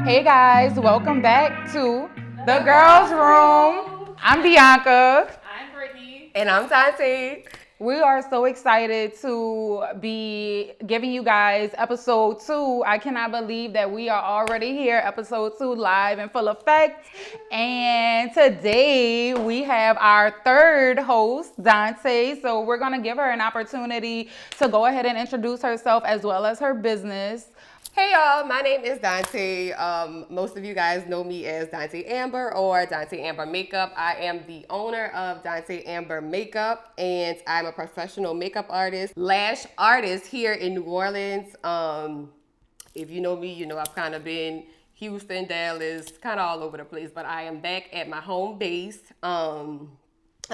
Hey guys, welcome back to the Girls Room. I'm Bianca. I'm Brittany. And I'm Dontae. We are so excited to be giving you guys episode 2. I cannot believe that we are already here, episode 2, live in full effect. And today we have our third host, Dontae. So we're going to give her an opportunity to go ahead and introduce herself as well as her business. Hey y'all, my name is Dontae. Most of you guys know me as Dontae Amber or Dontae Amber Makeup. I am the owner of Dontae Amber Makeup, and I'm a professional makeup artist, lash artist here in New Orleans. If you know me, you know I've kind of been Houston, Dallas, kind of all over the place, but I am back at my home base. I'm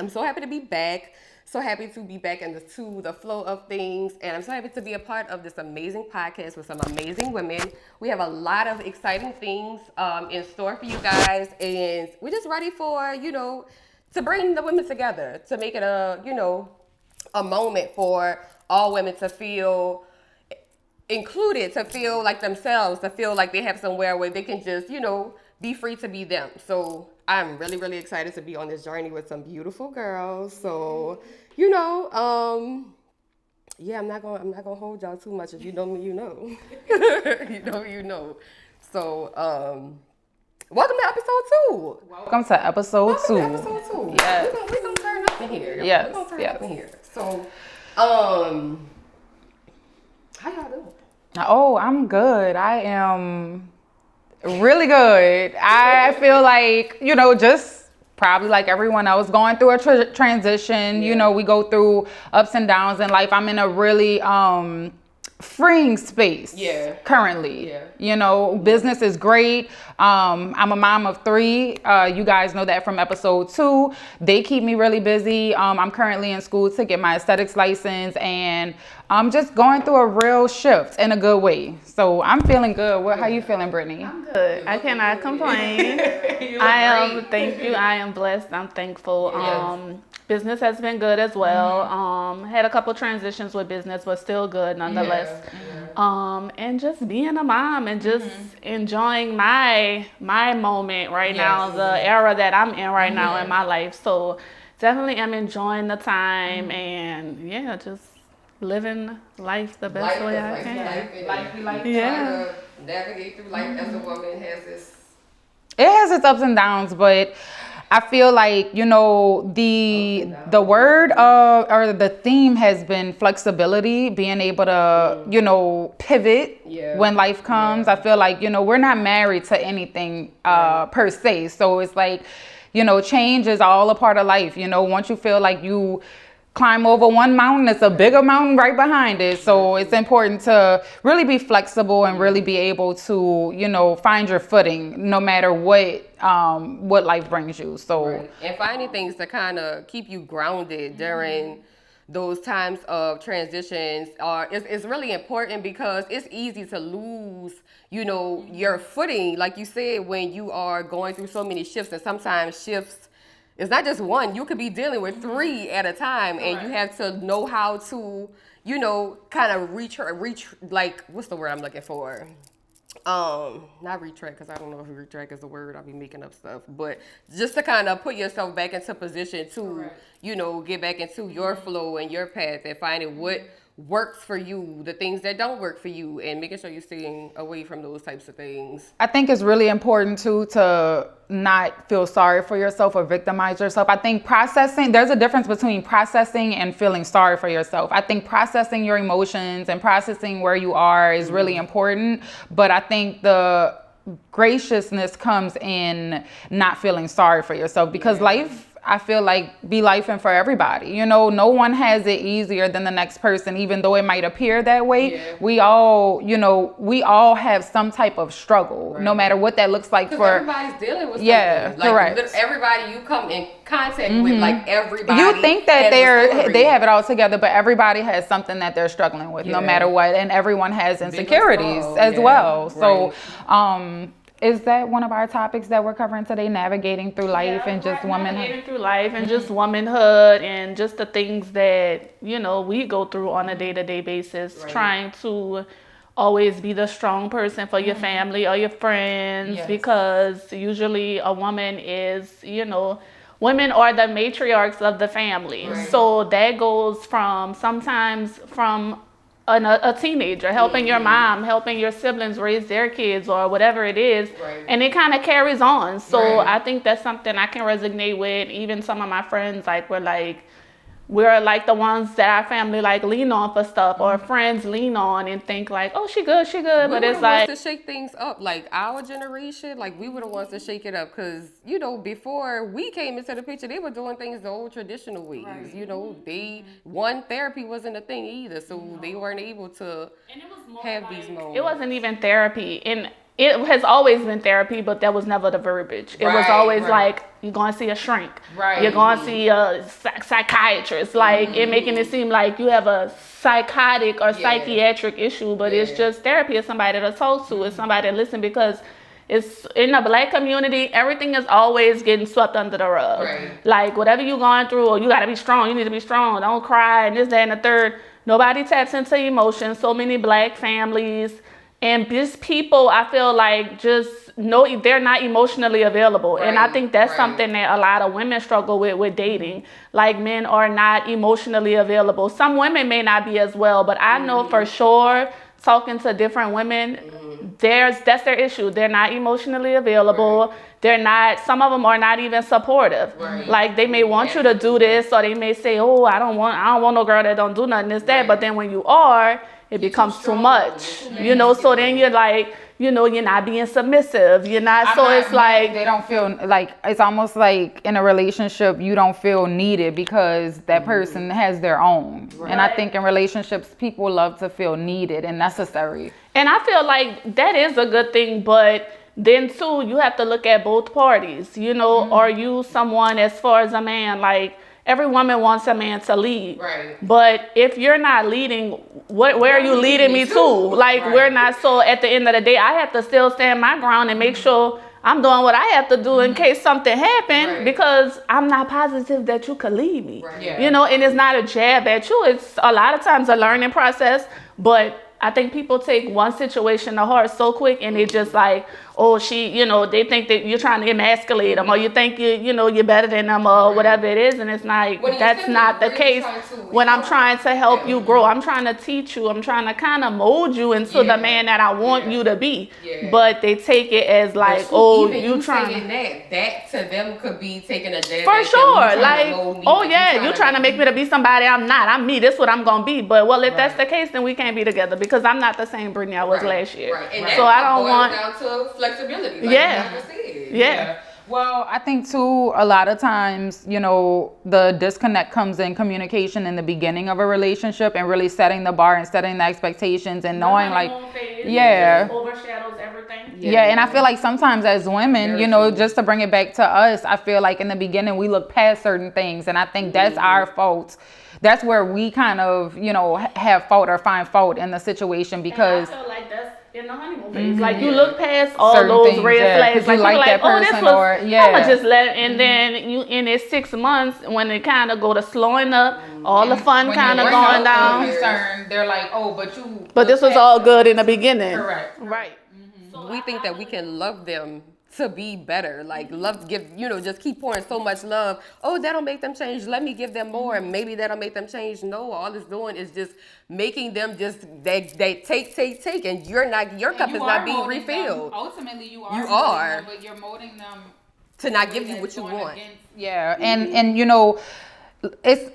so happy to be back. So happy to be back into the flow of things, and I'm so happy to be a part of this amazing podcast with some amazing women. We have a lot of exciting things in store for you guys, and we're just ready for, to bring the women together, to make it a moment for all women to feel included, to feel like themselves, to feel like they have somewhere where they can just, be free to be them. So I'm really, really excited to be on this journey with some beautiful girls. So, yeah, I'm not gonna hold y'all too much. If you know me, you know. you know. So, welcome to episode 2. Welcome to episode 2. Episode 2. Yes. We're gonna turn up in here. Yes. We're gonna turn Yes. up in here. So, how y'all doing? Oh, I'm good. I am really good. I feel like, just probably like everyone else going through a transition. Yeah. We go through ups and downs in life. I'm in a really freeing space currently. Business is great. I'm a mom of 3. You guys know that from episode 2. They keep me really busy. I'm currently in school to get my aesthetics license, and I'm just going through a real shift in a good way. So I'm feeling good. How you feeling, Brittany? I'm good. I cannot complain. Thank you. I am blessed. I'm thankful. Yes. Business has been good as well. Had a couple transitions with business, but still good nonetheless. And just being a mom and just enjoying my moment right now, the era that I'm in right now in my life. So definitely am enjoying the time and just living life the best way I can. Life we like Yeah. to navigate through life as a woman It has its ups and downs, but I feel like, the word or the theme has been flexibility, being able to, pivot when life comes. I feel like, we're not married to anything per se. So it's like, change is all a part of life. Once you feel like you climb over one mountain, it's a bigger mountain right behind it. So it's important to really be flexible and really be able to, find your footing no matter what life brings you. So and finding things to kind of keep you grounded during those times of transitions is really important, because it's easy to lose, your footing, like you said, when you are going through so many shifts. And sometimes shifts, it's not just one. You could be dealing with 3 at a time, and you have to know how to, kind of reach, like, what's the word I'm looking for? Not retract, because I don't know if retract is the word. I'll be making up stuff. But just to kind of put yourself back into position to, get back into your flow and your path, and finding what works for you, the things that don't work for you, and making sure you're staying away from those types of things. I think it's really important too to not feel sorry for yourself or victimize yourself. I think there's a difference between processing and feeling sorry for yourself. I think processing your emotions and processing where you are is really important, but I think the graciousness comes in not feeling sorry for yourself, because life, I feel like, be lifing for everybody. No one has it easier than the next person, even though it might appear that way. We all have some type of struggle, no matter what that looks like for everybody's dealing with something. Correct. Everybody you come in contact with, like, everybody. You think that they have it all together, but everybody has something that they're struggling with, no matter what, and everyone has insecurities as well. So, is that one of our topics that we're covering today? Navigating through life and just womanhood? Navigating through life and just womanhood and just the things that, we go through on a day-to-day basis, trying to always be the strong person for your family or your friends, Yes. because usually a woman is, women are the matriarchs of the family. Right. So that goes from sometimes from a teenager, helping your mom, helping your siblings raise their kids or whatever it is. Right. And it kind of carries on. So Right. I think that's something I can resonate with. Even some of my friends, like, we're like the ones that our family like lean on for stuff, or friends lean on and think like, oh, she good, but We it's were the like, ones to shake things up. Like our generation, like we were the ones to shake it up, because before we came into the picture, they were doing things the old traditional ways. Therapy wasn't a thing either, so they weren't able to have these moments. it wasn't even therapy. And it has always been therapy, but that was never the verbiage. It was Right, always right. like, you're going to see a shrink. Right. You're going to see a psychiatrist. Like, it making it seem like you have a psychotic or psychiatric issue, but it's just therapy. It's somebody to talk to. It's somebody to listen, because it's in the Black community, everything is always getting swept under the rug. Right. Like, whatever you're going through, or you got to be strong. You need to be strong. Don't cry, and this, that, and the third. Nobody taps into emotions. So many Black families and just people, I feel like, just know they're not emotionally available. And I think that's something that a lot of women struggle with dating. Like, men are not emotionally available. Some women may not be as well, but I know for sure, talking to different women, that's their issue. They're not emotionally available. They're not, some of them are not even supportive. Like, they may want you to do this, or they may say, oh, I don't want no girl that don't do nothing, this, that. But then when you are, it becomes too much, so then you're like, you're not being submissive, it's like, they don't feel like, it's almost like in a relationship, you don't feel needed because that person has their own. And I think in relationships, people love to feel needed and necessary. and I feel like that is a good thing, but then too, you have to look at both parties, Are you someone, as far as a man, like, every woman wants a man to lead. Right. But if you're not leading, where are you leading me to? Like, we're not, so at the end of the day, I have to still stand my ground and make sure I'm doing what I have to do in case something happened, because I'm not positive that you could lead me. Right. Yeah. And it's not a jab at you. It's a lot of times a learning process, but I think people take one situation to heart so quick, and they just like, oh, they think that you're trying to emasculate them, or you think you're better than them, or whatever it is, and it's like, that's not the case. When I'm trying to help you grow, I'm trying to teach you, I'm trying to kind of mold you into the man that I want you to be. But they take it as like, oh, you trying that to them could be taking a jab for at sure, them. like, oh yeah, you trying to make me to be somebody I'm not. I'm me. This is what I'm gonna be. But well, if that's the case, then we can't be together, because I'm not the same Brittany I was last year. And so I don't boils want. down to flexibility. Like Yeah. Well, I think too, a lot of times, the disconnect comes in communication in the beginning of a relationship, and really setting the bar and setting the expectations, and knowing like, overshadows everything. Yeah, and I feel like sometimes as women, just to bring it back to us, I feel like in the beginning we look past certain things, and I think that's our fault. That's where we kind of, have fault or find fault in the situation, because And I feel like that's in the honeymoon phase. Like, you look past all Certain those things, red flags. you like that oh, this person, was, or I'ma just let, and then you in it 6 months, when it kind of go to slowing up, all the fun kind of going down. Concerned, they're like, oh, But this was all good in the beginning. Correct. Right. We think that we can love them to be better, like love, give, just keep pouring so much love. Oh, that'll make them change. Let me give them more, and maybe that'll make them change. No, all it's doing is just making them just they take, and your cup is not being refilled. Ultimately, you are, but you're molding them to not give you what you want. Yeah, and it's.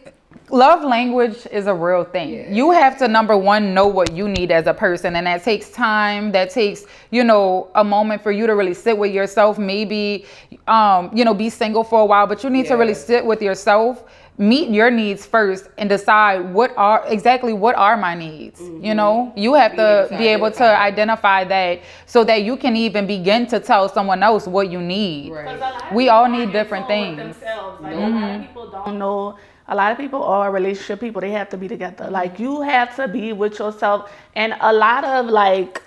Love language is a real thing. Yeah. You have to, number one, know what you need as a person. And that takes time. That takes, a moment for you to really sit with yourself. Maybe, be single for a while. But you need to really sit with yourself, meet your needs first, and decide what are my needs. Mm-hmm. You have to be able to identify that, so that you can even begin to tell someone else what you need. Right. We all need different things. Like, a lot of people don't know. A lot of people are relationship people. They have to be together. Like, you have to be with yourself. And a lot of like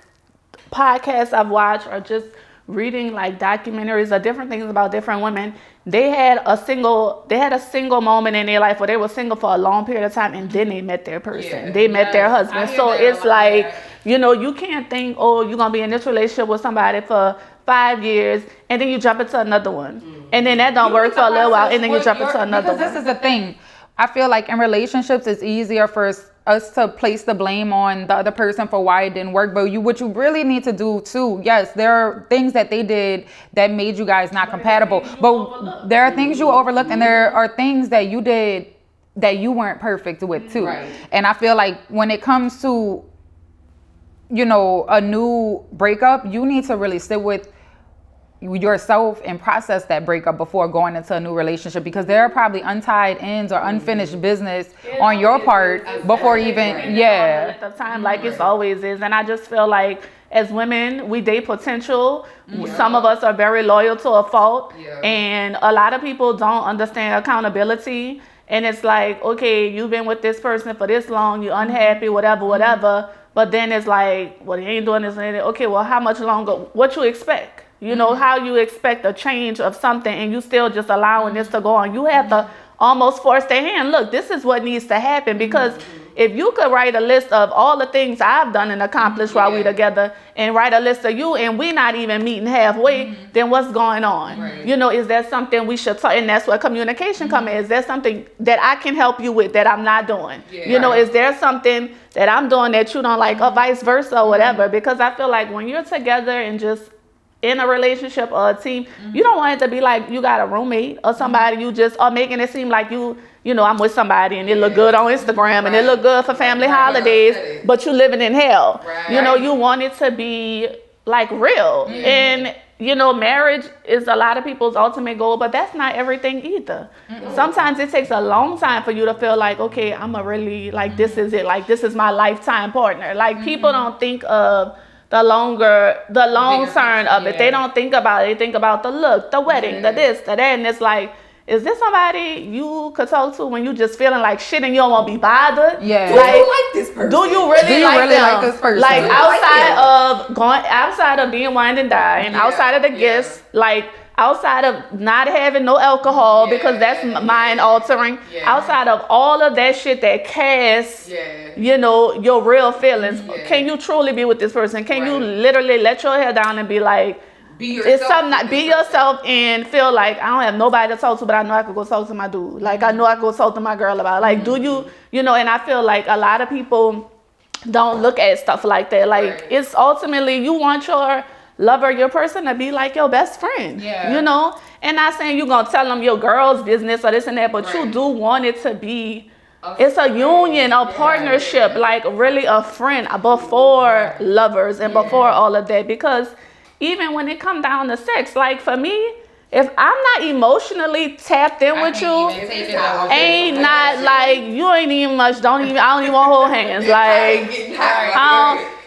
podcasts I've watched, or just reading like documentaries or different things about different women, they had a single moment in their life where they were single for a long period of time, and then they met their person. They met their husband. So it's like, You know, you can't think, oh, you're going to be in this relationship with somebody for 5 years and then you jump into another one. And then that don't work for a little while and then you jump into another one. Because this is the thing. I feel like in relationships, it's easier for us to place the blame on the other person for why it didn't work. But what you really need to do too, yes, there are things that they did that made you guys not compatible. But there are things you overlooked and there are things that you did that you weren't perfect with too. Right. And I feel like when it comes to, you know, a new breakup, you need to really sit with yourself and process that breakup before going into a new relationship, because there are probably untied ends or unfinished business on your part before even at the time, like it's always is. And I just feel like as women, we date potential. Some of us are very loyal to a fault, and a lot of people don't understand accountability. And it's like, okay, you've been with this person for this long, you're unhappy, whatever. But then it's like, well, you ain't doing this. Okay, well, how much longer? What you expect? You know, how you expect a change of something and you still just allowing this to go on. You have to almost force their hand. Look, this is what needs to happen, because if you could write a list of all the things I've done and accomplished while we together and write a list of you and we not even meeting halfway, then what's going on? Right. You know, is there something we should talk? And that's where communication comes in. Is there something that I can help you with that I'm not doing? You know, is there something that I'm doing that you don't like, or vice versa or whatever? Because I feel like when you're together and just in a relationship or a team, you don't want it to be like you got a roommate or somebody you just are making it seem like you know, I'm with somebody and it look good on Instagram and it look good for family holidays, but you living in hell. You know, you want it to be like real. And, you know, marriage is a lot of people's ultimate goal, but that's not everything either. Sometimes it takes a long time for you to feel like, okay, I'm a really, like, this is it. Like, this is my lifetime partner. Like, people don't think of the long term of it. They don't think about it. They think about the look, the wedding, the this, the that. And it's like, is this somebody you could talk to when you just feeling like shit and you don't want to be bothered? Yeah. Do you like this person? Do you really like this person? Like outside of being wine and dine, outside of the gifts, like outside of not having no alcohol because that's mind altering, outside of all of that shit that casts, you know, your real feelings, can you truly be with this person? Can you literally let your hair down and be like, be yourself and feel like I don't have nobody to talk to, but I know I could go talk to my dude. Like I know I could go talk to my girl about. Like, do you know? And I feel like a lot of people don't look at stuff like that. Like it's ultimately you want your lover, your person to be like your best friend. You know, and not saying you're gonna tell them your girl's business or this and that, but you do want it to be. It's a union, a partnership, like really a friend before lovers and before all of that, because. Even when it come down to sex, like for me, if I'm not emotionally tapped in with you, ain't not like you ain't even much. I don't even want to hold hands. Like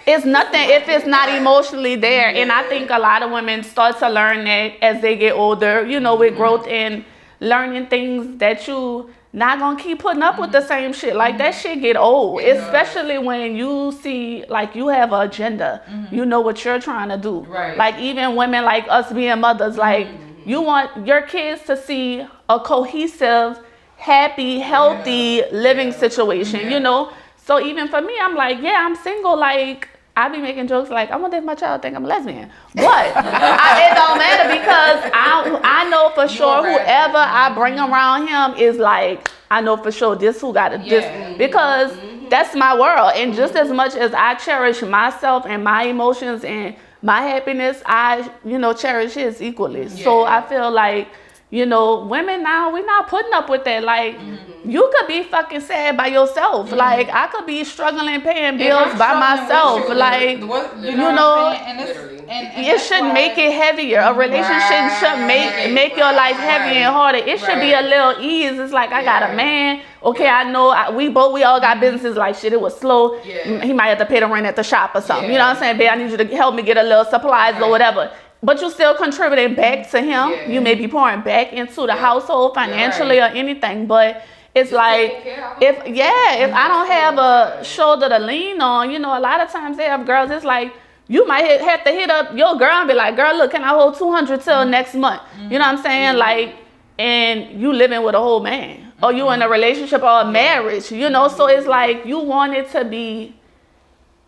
it's nothing if it's not emotionally there. And I think a lot of women start to learn that as they get older. You know, with growth and learning things that you not gonna keep putting up with the same shit. Like that shit get old, especially when you see like you have an agenda. You know what you're trying to do. Like even women like us being mothers, like you want your kids to see a cohesive, happy, healthy living situation, you know? So even for me, I'm like, I'm single, like I be making jokes like, I wonder if my child think I'm a lesbian. But it don't matter because I know for sure whoever I bring around him is like, I know for sure this who got this, because that's my world. And just as much as I cherish myself and my emotions and my happiness, I, you know, cherish his equally. So I feel like, you know, women now, we're not putting up with that. Like, you could be fucking sad by yourself. Like, I could be struggling paying bills by myself. Like, you know, and it should make it heavier. A relationship should make your life heavier and harder. It should be a little ease. It's like, I got a man. Okay, I know we all got businesses. Like, shit, it was slow. He might have to pay the rent at the shop or something. You know what I'm saying? Babe, I need you to help me get a little supplies or whatever. But you're still contributing back to him. You may be pouring back into the household financially or anything. But it's like, if I don't have a shoulder to lean on, you know, a lot of times they have girls, it's like, you might have to hit up your girl and be like, girl, look, can I hold 200 till next month? You know what I'm saying? Like, and you living with a whole man. Or you in a relationship or a marriage, you know? So it's like, you want it to be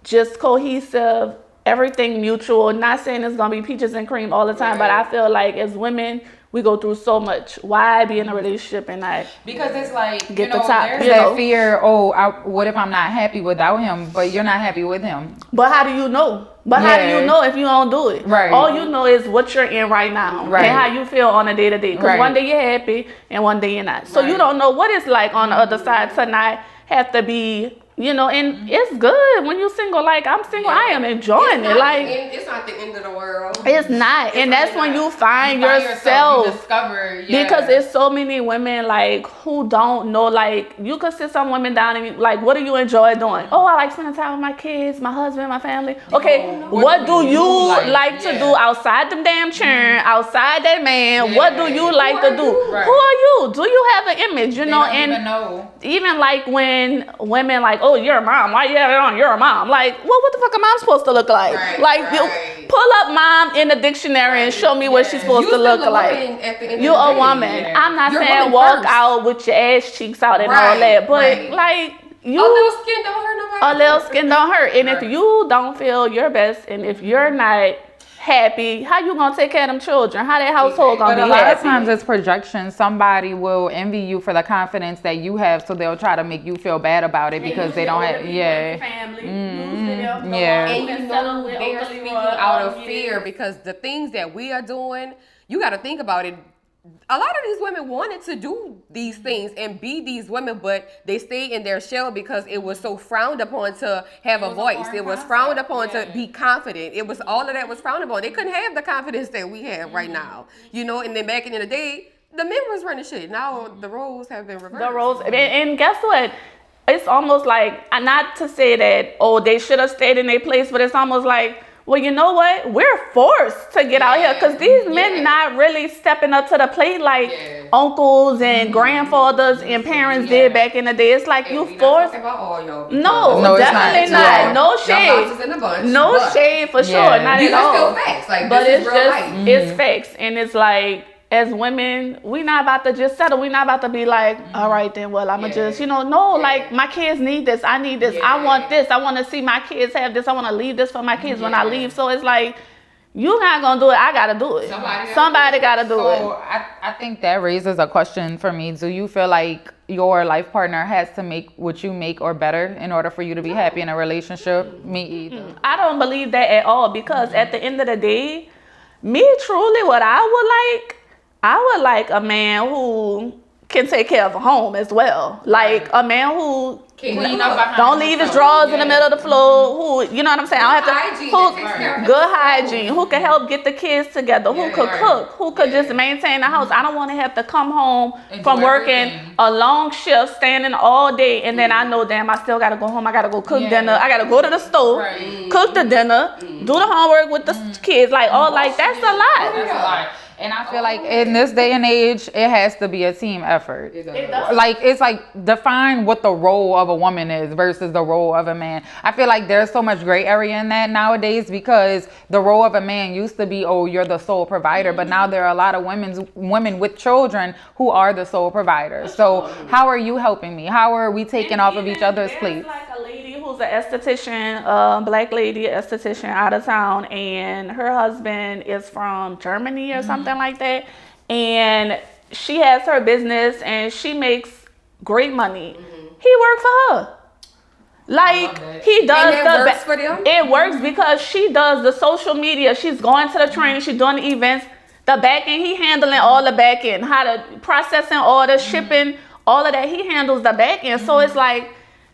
just cohesive, everything mutual. Not saying it's gonna be peaches and cream all the time, but I feel like as women, we go through so much. Why be in a relationship and not because it's like get the top? There's that fear. What if I'm not happy without him? But you're not happy with him. But how do you know? How do you know if you don't do it? Right. All you know is what you're in right now and how you feel on a day to day. Because one day you're happy and one day you're not. So you don't know what it's like on the other side to not have to be. And it's good when you're single. Like, I'm single, I am enjoying it. Like, it's not the end of the world. It's not. And that's when you find yourself. You discover, because there's so many women, like, who don't know. Like, you could sit some women down and be like, what do you enjoy doing? Oh, I like spending time with my kids, my husband, my family. Okay, what do you like to do outside them damn children, outside that man? What do you like to do? Right. Who are you? Do you have an image? They don't even know. Even like when women like, oh, you're a mom. Why you have it on? You're a mom. Like, well, what the fuck am I supposed to look like? You pull up mom in the dictionary and show me what she's supposed to look like. You're a woman. Yeah. I'm not saying walk out with your ass cheeks out and all that, but like a little skin don't hurt nobody. A little skin don't hurt. And if you don't feel your best, and if you're not happy, how you gonna take care of them children? How that household gonna be happy? But a lot of times it's projection. Somebody will envy you for the confidence that you have, so they'll try to make you feel bad about it because they don't have family. And they're speaking out of fear because the things that we are doing, you got to think about it. A lot of these women wanted to do these things and be these women, but they stayed in their shell because it was so frowned upon to have a voice. It was frowned upon to be confident. It was all of that was frowned upon. They couldn't have the confidence that we have right now, and then back in the day, the men was running shit. Now the roles have been reversed. The roles, and guess what? It's almost like, not to say that, they should have stayed in their place, but it's almost like, well, you know what? We're forced to get out here because these men not really stepping up to the plate like uncles and grandfathers and parents did back in the day. It's like you forced. No, definitely not. No shade. No shade for sure. Not at all. Facts. Like, but it's just, it's facts. And it's like, as women, we not about to just settle. We not about to be like, all right, then, well, I'm going to just, like, my kids need this. I need this. I want this. I want to see my kids have this. I want to leave this for my kids when I leave. So it's like, you're not going to do it. I got to do it. Somebody got to do it. So I think that raises a question for me. Do you feel like your life partner has to make what you make or better in order for you to be happy in a relationship? Me either. I don't believe that at all because at the end of the day, me truly what I would like a man who can take care of a home as well. Like a man who don't leave his drawers in the middle of the floor. Who, you know what I'm saying? I don't have to. Good hygiene. Who can help get the kids together? Who could cook? Who could just maintain the house? I don't want to have to come home from working a long shift, standing all day, and then I know, damn, I still gotta go home. I gotta go cook dinner. I gotta go to the stove, cook the dinner, do the homework with the kids. Like that's a lot. That's a lot. And I feel like in this day and age, it has to be a team effort. It does. Like, it's like define what the role of a woman is versus the role of a man. I feel like there's so much gray area in that nowadays because the role of a man used to be, you're the sole provider. But now there are a lot of women with children who are the sole providers. So how are you helping me? How are we taking off of each other's plates? Like a lady who's an esthetician, black lady esthetician out of town, and her husband is from Germany or something like that, and she has her business and she makes great money. He worked for her. Like he does it works because she does the social media. She's going to the training, she's doing the events, the back end, he handling all the back end, how to processing orders, shipping, all of that. He handles the back end. So it's like,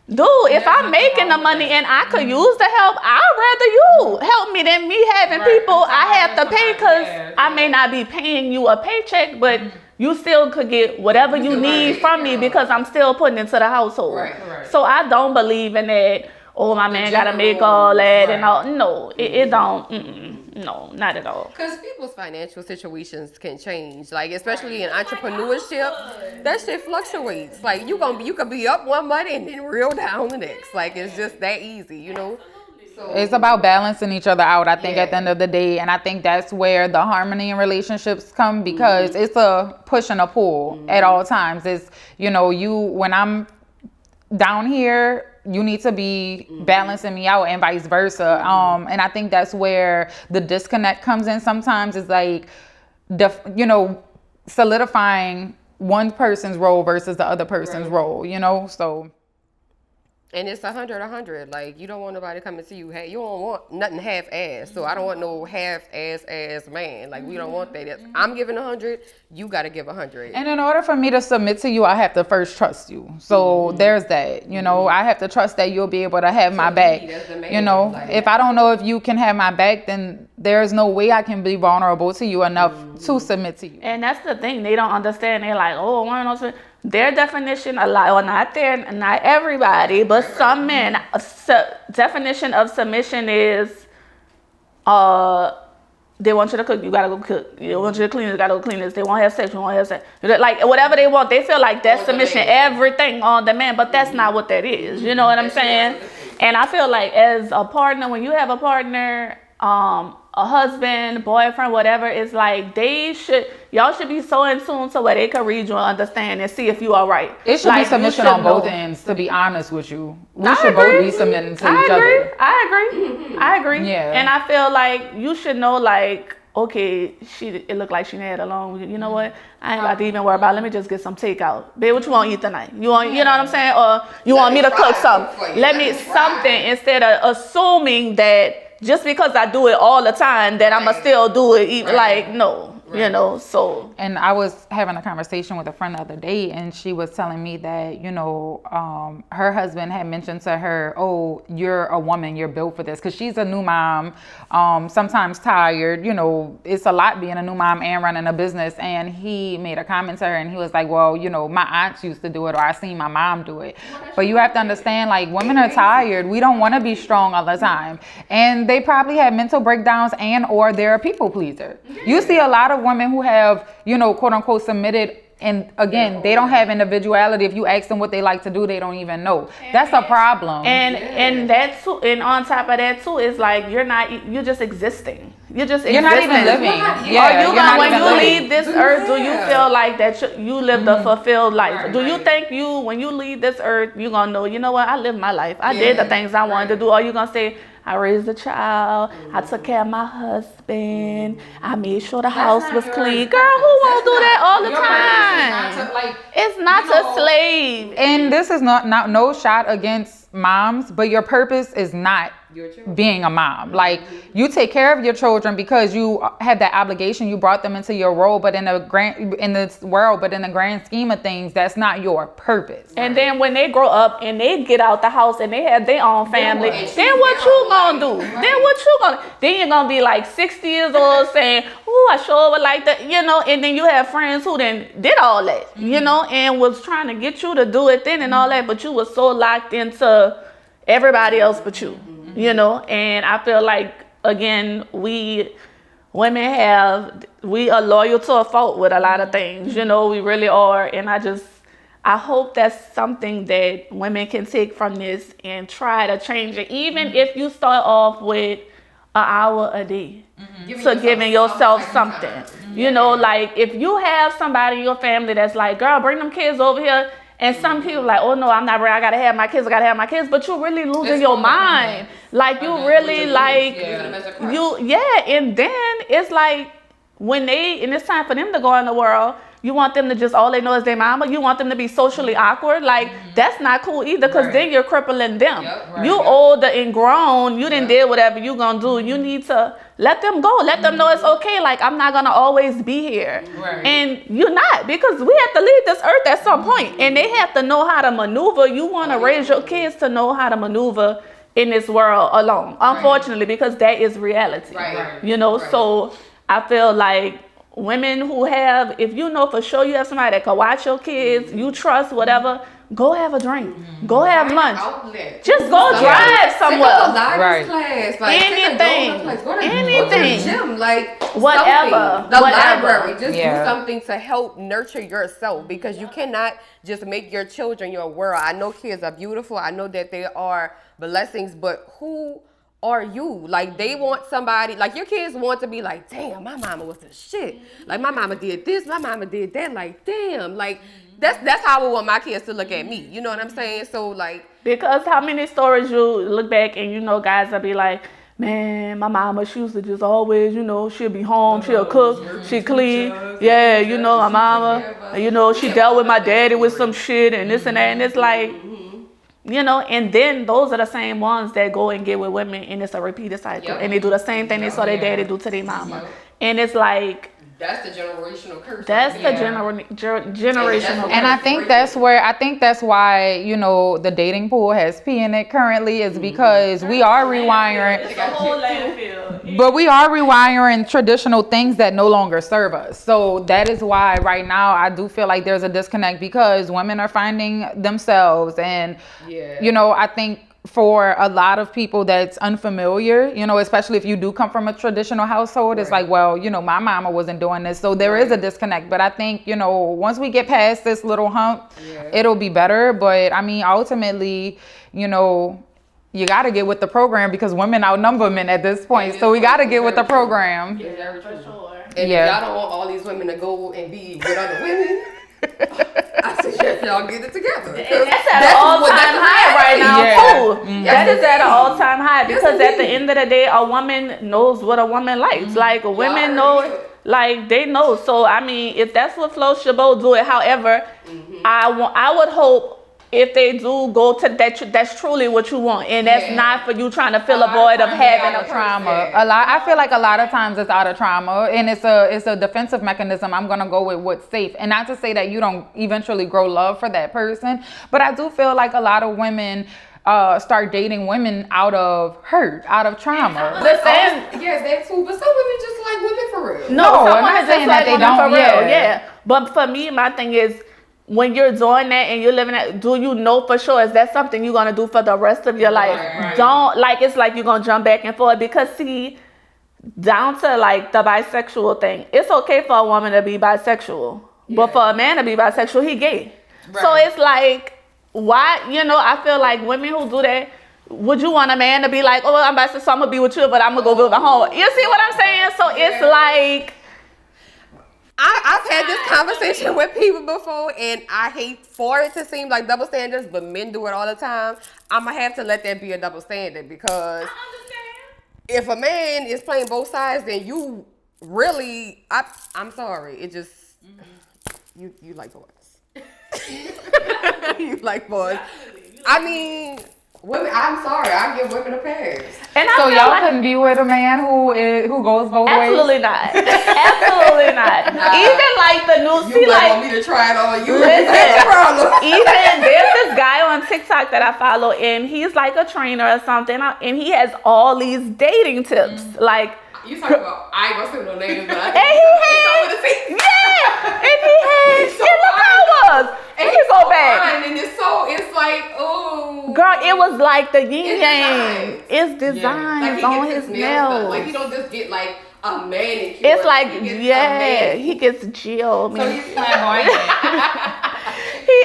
dude, if I'm making the money and I could use the help, I'd rather you help me than me having people I have to pay, because I may not be paying you a paycheck, but you still could get whatever you need from me because I'm still putting into the household. So I don't believe in that, my man got to make all that and all. No, it don't. No, not at all. Because people's financial situations can change. Like, especially in entrepreneurship, that shit fluctuates. Like, you could be up one month and then real down the next. Like, it's just that easy, So, it's about balancing each other out, I think, at the end of the day. And I think that's where the harmony in relationships come, because it's a push and a pull at all times. It's, when I'm down here, you need to be balancing me out and vice versa. And I think that's where the disconnect comes in sometimes, is like, solidifying one person's role versus the other person's role, so. And it's 100. Like, you don't want nobody coming to you. Hey, you don't want nothing half-ass. So I don't want no half-ass man. Like, we don't want that. I'm giving 100. You got to give 100. And in order for me to submit to you, I have to first trust you. So there's that. I have to trust that you'll be able to have my back. If I don't know if you can have my back, then there's no way I can be vulnerable to you enough to submit to you. And that's the thing. They don't understand. They're like, oh, women don't submit. Their definition, not everybody, but some men, definition of submission is, they want you to cook, you gotta go cook. They want you to clean, you gotta go clean this. They want to have sex, you want to have sex. Like, whatever they want, they feel like that's submission, everything on the man, but that's not what that is. You know what I'm saying? And I feel like as a partner, when you have a partner, a husband, boyfriend, whatever, it's like y'all should be so in tune to where they can read you and understand and see if you are right. It should be submission on both ends, to be honest with you. We should both be submitting to each other. I agree. Yeah. And I feel like you should know, like, okay, it looked like she had alone. You know what? I ain't got to even worry about it. Let me just get some takeout. Babe, what you want to eat tonight? You know what I'm saying? Or you want me to cook something? Let me something, instead of assuming that just because I do it all the time, that I'ma still do it. Even, like, no. So. And I was having a conversation with a friend the other day, and she was telling me that, her husband had mentioned to her, oh, you're a woman, you're built for this. Because she's a new mom, sometimes tired. It's a lot being a new mom and running a business. And he made a comment to her, and he was like, well, my aunts used to do it, or I seen my mom do it. But you have to understand, like, women are tired. We don't want to be strong all the time. And they probably have mental breakdowns or they're a people pleaser. You see a lot of women who have, quote unquote, submitted, and again, they don't have individuality. If you ask them what they like to do, they don't even know. That's a problem. And that too, and on top of that too, is like you're just existing. You're just existing. You're not even living. When you leave this earth, do you feel like that you lived a fulfilled life? Do you think when you leave this earth, you're gonna know, you know what, I lived my life. I did the things I wanted to do. Or you gonna say, I raised a child, I took care of my husband, I made sure the house was clean. Girl, who won't do that all the time? It's not to slave. And this is not no shot against moms, but your purpose is not being a mom. Like, you take care of your children because you had that obligation, you brought them into your role, but in this world, but in the grand scheme of things, that's not your purpose. And then when they grow up and they get out the house and they have their own family, then what you gonna do? Then you're gonna be like 60 years old saying, oh, I sure would like that, and then you have friends who then did all that, and was trying to get you to do it then and all that, but you was so locked into everybody else but you. And I feel like, again, we women are loyal to a fault with a lot of things, we really are. And I hope that's something that women can take from this and try to change it. Even if you start off with an hour a day, giving yourself something, like if you have somebody in your family that's like, girl, bring them kids over here. And some people like, oh no, I'm not ready. I gotta have my kids. But you're really losing your mind. Like, you really like, and then it's like, and it's time for them to go in the world, you want them to just, all they know is their mama. You want them to be socially awkward. Like, that's not cool either, because then you're crippling them. You older and grown. You didn't did whatever you gonna do. You need to let them go. Let them know it's okay. Like, I'm not gonna always be here. And you're not, because we have to leave this earth at some point. And they have to know how to maneuver. You want to raise your kids to know how to maneuver in this world alone. Unfortunately, because that is reality. So I feel like women who have, if you know for sure you have somebody that can watch your kids, you trust, whatever, go have a drink. Go have lunch. Just go drive somewhere. Class, like, anything. Go to the gym, like whatever. The library. Just do something to help nurture yourself, because you cannot just make your children your world. I know kids are beautiful. I know that they are blessings, but who are you? Like, they want somebody, like, your kids want to be like, damn, my mama was the shit. Like, my mama did this, my mama did that. Like, damn, like, That's how I would want my kids to look at me. You know what I'm saying? So like, because how many stories you look back and guys will be like, man, my mama, she used to just always, she'll be home, she'll cook, she clean. Yeah, my mama, she dealt with my daddy with some shit and this and that. And it's like, and then those are the same ones that go and get with women and it's a repeated cycle. And they do the same thing they saw their daddy do to their mama. And it's like, that's the generational curse. That's the generational curse. And I think that's why, the dating pool has P in it currently is because we are rewiring. It's a whole landfill. But we are rewiring traditional things that no longer serve us. So that is why right now I do feel like there's a disconnect because women are finding themselves. And, I think for a lot of people that's unfamiliar, especially if you do come from a traditional household, it's like, well, my mama wasn't doing this. So there is a disconnect. But I think, once we get past this little hump, it'll be better. But I mean, ultimately, you got to get with the program because women outnumber men at this point. So we got to get with the program. Yeah, for sure. And if y'all don't want all these women to go and be with other women, I suggest y'all get it together. And that's at an all-time high right now, too. That is at an all-time high because at the end of the day, a woman knows what a woman likes. Like, women know, like, they know. So, I mean, if that's what floats your boat, do it. However, I would hope if they do go to that, that's truly what you want, and that's not for you trying to fill a void of having a trauma. I feel like a lot of times it's out of trauma, and it's a defensive mechanism. I'm gonna go with what's safe, and not to say that you don't eventually grow love for that person, but I do feel like a lot of women start dating women out of hurt, out of trauma. That too. But some women just like women for real. No, I'm not saying that they don't. For real, yeah. But for me, my thing is, when you're doing that and you're living that, do you know for sure, is that something you're going to do for the rest of your life? Right. Don't, like, it's like you're going to jump back and forth because, see, down to, like, the bisexual thing, it's okay for a woman to be bisexual, but for a man to be bisexual, he gay. Right. So it's like, why, I feel like women who do that, would you want a man to be like, oh, I'm bisexual, so I'm going to be with you, but I'm going to go build a home? You see what I'm saying? So it's like, I've had this conversation with people before, and I hate for it to seem like double standards, but men do it all the time. I'm going to have to let that be a double standard because if a man is playing both sides, then you really, I'm sorry, it just, you like boys. You like boys. I mean, women, I'm sorry, I give women a pass. And so y'all couldn't be with a man who goes both ways? Absolutely not. Absolutely not. Even like the new, you want me to try it on you. Listen, even there's this guy on TikTok that I follow, and he's like a trainer or something, and he has all these dating tips, like. You talking about, I ain't gonna say no names, but and he had, and he had, and look how it was. And he go back. And it's like, oh. Girl, it was like the yin yang. It's designs on his nails. Like, he don't just get like a manicure. It's like, he gets Jill. So he's flamboyant.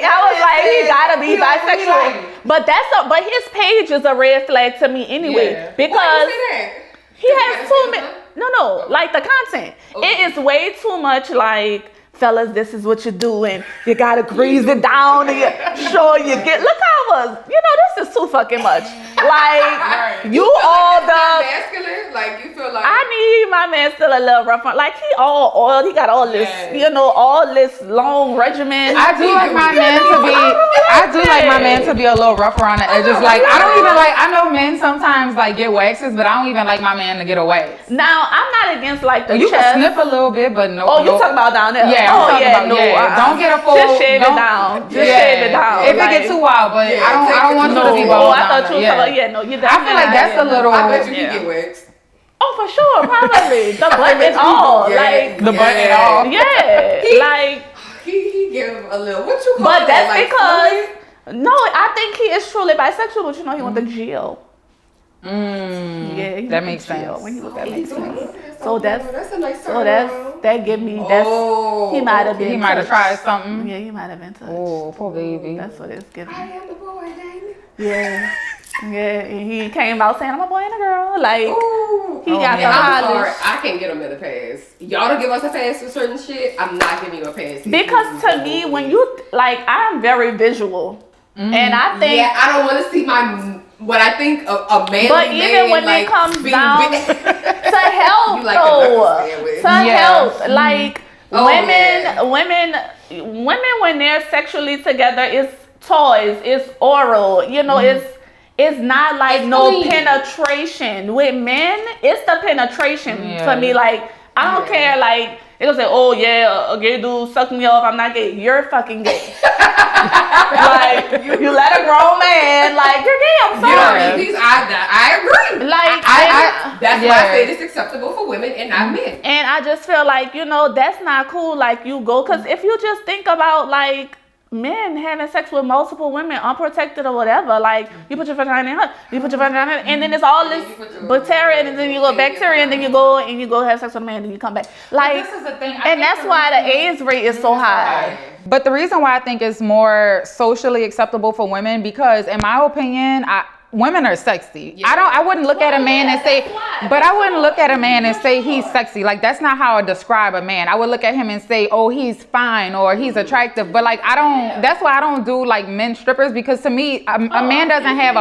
I was like, he gotta be bisexual. But his page is a red flag to me anyway. Because. Why you say that? He has too many. No, like the content. It is way too much like, fellas, this is what you do, and you gotta grease it down and sure you get. Look how it was. This is too fucking much. Like you all the masculine. Like you feel like I need my man still a little rough. Like he all oiled. He got all this, all this long regimen. I do like my man to be. I do like my man to be a little rough around the edges. Like I don't even like. I know men sometimes like get waxes, but I don't even like my man to get a wax. Now I'm not against like the you chest. can sniff a little bit, but no. Oh, you talking about down there? Yeah. Don't get a full. Just shave it down. Just shave it down. If it gets too wild, but I don't want you to be bald. I thought you were you I feel like that's a little. I bet you can get waxed. Oh, for sure, probably the butt and all, like the butt and all. Yeah, he give a little. What you call but that? That's because no, I think he is truly bisexual. But he went to jail. That makes sense. When he was that makes sense. So that's a nice that give me he might have been. He might have tried something. Yeah, he might have been touched. Oh, poor baby. That's what it's giving. I am the boy, baby. Yeah. Yeah, and he came out saying I'm a boy and a girl. Like He got the I'm sorry, polish. I can't get a minute pass. Y'all don't give us a pass for certain shit. I'm not giving you a pass. Because to me, when you like, I'm very visual, and I think I don't want to see what I think a man. But even when it comes down to health, health, like women when they're sexually together, it's toys, it's oral, it's not like no penetration. With men, it's the penetration to me. Like, I don't care, like, it'll say, oh yeah, a gay dude sucked me off, I'm not gay. You're fucking gay. Like, you let a grown man, like, you're gay, I'm sorry. I agree. Like, that's why I say it's acceptable for women and not men. And I just feel like, that's not cool. Like, you go, because if you just think about, like, men having sex with multiple women, unprotected or whatever, like, you put your vagina in her, and then it's all this bacteria, and then you go bacteria, and then you go have sex with a man, and then you come back. Like, this is the thing. And that's why the AIDS rate is so high. But the reason why I think it's more socially acceptable for women, because in my opinion, women are sexy. Yeah. I wouldn't look at a man and say, but I wouldn't look at a man and say he's sexy. Like, that's not how I describe a man. I would look at him and say, oh, he's fine or he's attractive. But like, that's why I don't do like men strippers, because to me, a man doesn't have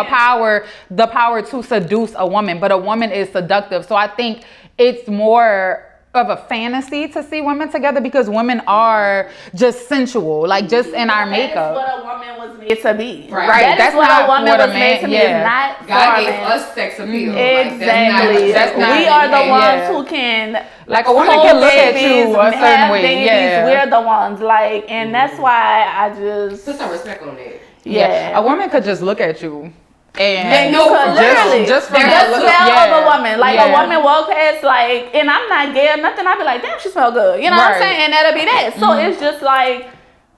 the power to seduce a woman, but a woman is seductive. So I think it's more of a fantasy to see women together, because women are just sensual, like just in our makeup. That's what a woman was made to be. Right. That's what a woman was made to be. It's not God gave us sex appeal. Exactly. We are the ones who can, like, a woman can look at you a certain way. Yeah. We're the ones, like, and that's why I just put some respect on it. Yeah. A woman could just look at you. And literally, just from the smell of a woman, like a woman walk past, like, and I'm not gay or nothing, I'd be like, damn, she smell good, you know what I'm saying? And that'll be that. So it's just like,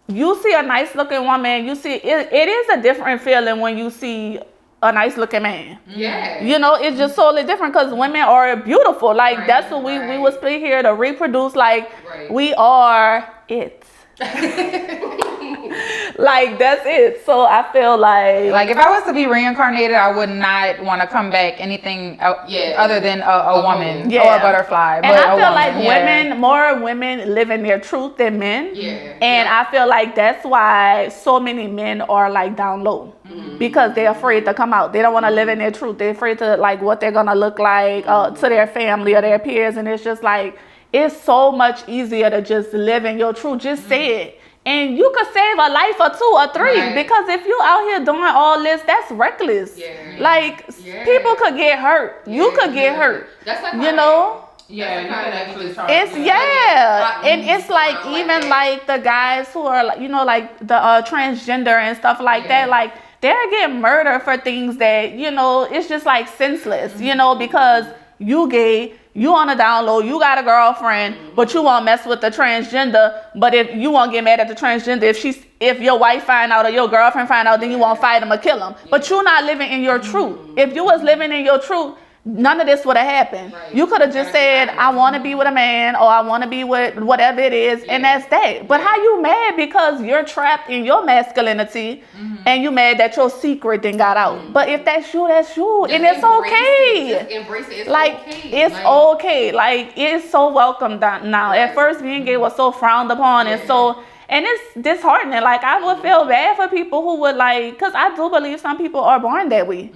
you see a nice looking woman, you see, it is a different feeling when you see a nice looking man. Yeah. It's just totally different, because women are beautiful. Like, that's what we was put here to reproduce. Like, we are it. Like, that's it. So I feel like if I was to be reincarnated, I would not want to come back anything other than a woman or a butterfly. And I feel like more women live in their truth than men. And I feel like that's why so many men are like down low, because they're afraid to come out. They don't want to live in their truth. They're afraid to like what they're gonna look like to their family or their peers. And it's just like, it's so much easier to just live in your truth. Just say it. And you could save a life or 2 or 3, because if you out here doing all this, that's reckless. Like, people could get hurt. You could get hurt. That's like, you can actually try. And it's like, even like the guys who are like, like the transgender and stuff like that, like, they're getting murdered for things that, it's just like senseless, because you gay, you on a down low, you got a girlfriend, but you won't mess with the transgender. But if you won't get mad at the transgender, if your wife find out or your girlfriend find out, then you won't fight them or kill them. But you're not living in your truth. If you was living in your truth, none of this would have happened. You could have just said, I want to be with a man, or I want to be with whatever it is, and that's that. But how you mad because you're trapped in your masculinity, and you mad that your secret then got out? But if that's you, that's you, and it's okay. Just embrace it. It's like, okay. It's okay. Like, it's so welcome now. At first, being gay was so frowned upon, and it's disheartening. Like, I would feel bad for people who would because I do believe some people are born that way.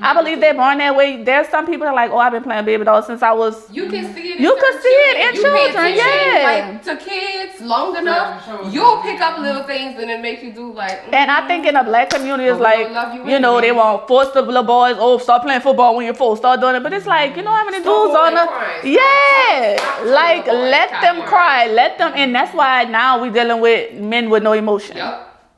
I believe they're born that way. There's some people that are like, oh, I've been playing baby doll since I was. You can see it. You can see it in children. Like, to kids long enough, you'll pick up little things and it makes you do like. And I think in the black community, it's like, they want force the little boys. Oh, start playing football when you're 4. Start doing it. But it's like, how many dudes on the. Like, let them cry. Let them. And that's why now we dealing with men with no emotion.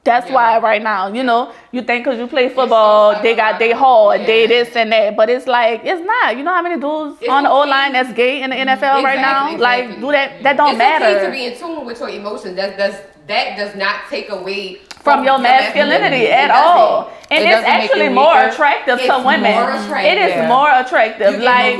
That's why right now, you think because you play football, they got they hard, they this and that. But it's like, it's not. You know how many dudes on the O-line that's gay in the NFL right now? Like, do that. That don't matter. It's okay to be in tune with your emotions. That does not take away from your masculinity at all. And it's actually more attractive to women. It is more attractive. Like,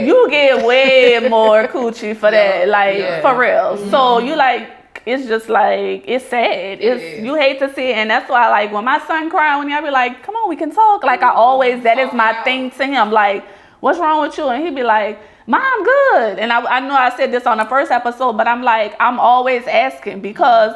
you get way more coochie for that. Like, for real. So you like. It's just like, it's sad. You hate to see it. And that's why, like, when my son cry, when I be like, come on, we can talk. Like, that is my thing to him. Like, what's wrong with you? And he'd be like, Mom, good. And I know I said this on the first episode, but I'm like, I'm always asking because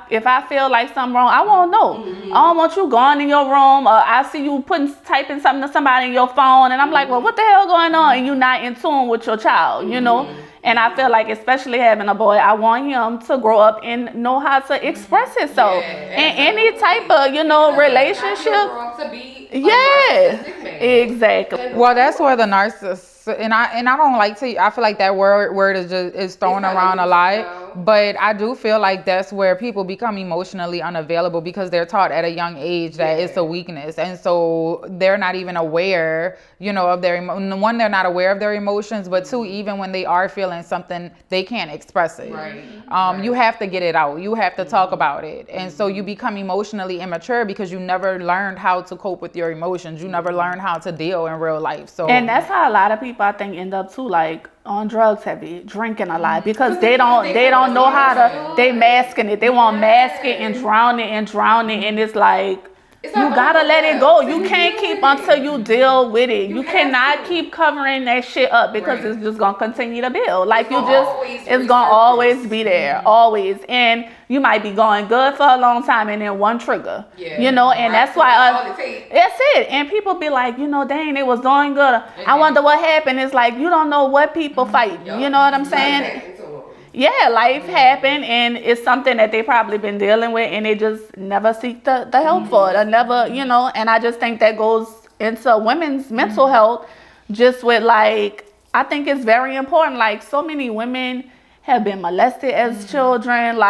if I feel like something wrong, I won't know. I don't want you going in your room or I see you typing something to somebody in your phone and I'm like, well, what the hell going on? And you're not in tune with your child, you know? And I feel like, especially having a boy, I want him to grow up and know how to express himself in any type of, relationship. Exactly. Well, that's where the narcissist, and I don't like to. I feel like that word is thrown around a lot, but I do feel like that's where people become emotionally unavailable because they're taught at a young age that it's a weakness, and so they're not even aware, of their one. They're not aware of their emotions, but two, even when they are feeling something, they can't express it. Right. You have to get it out. You have to talk about it, and so you become emotionally immature because you never learned how to cope with your emotions. You never learned how to deal in real life. So, and that's how a lot of people I think end up too, like on drugs heavy, drinking a lot because they don't know how to. They masking it. They want mask it and drown it, and it's like. You gotta let it go. You can't keep until you deal with it. You cannot keep covering that shit up because it's just gonna continue to build. Like it's gonna always be there, always. And you might be going good for a long time and then one trigger, and that's why that's it. And people be like, dang, it was doing good. I wonder what happened. It's like you don't know what people fight. You know what I'm saying? Yeah, life happened and it's something that they probably been dealing with and they just never seek the help for it or never, and I just think that goes into women's mental health just with I think it's very important. Like so many women have been molested as children,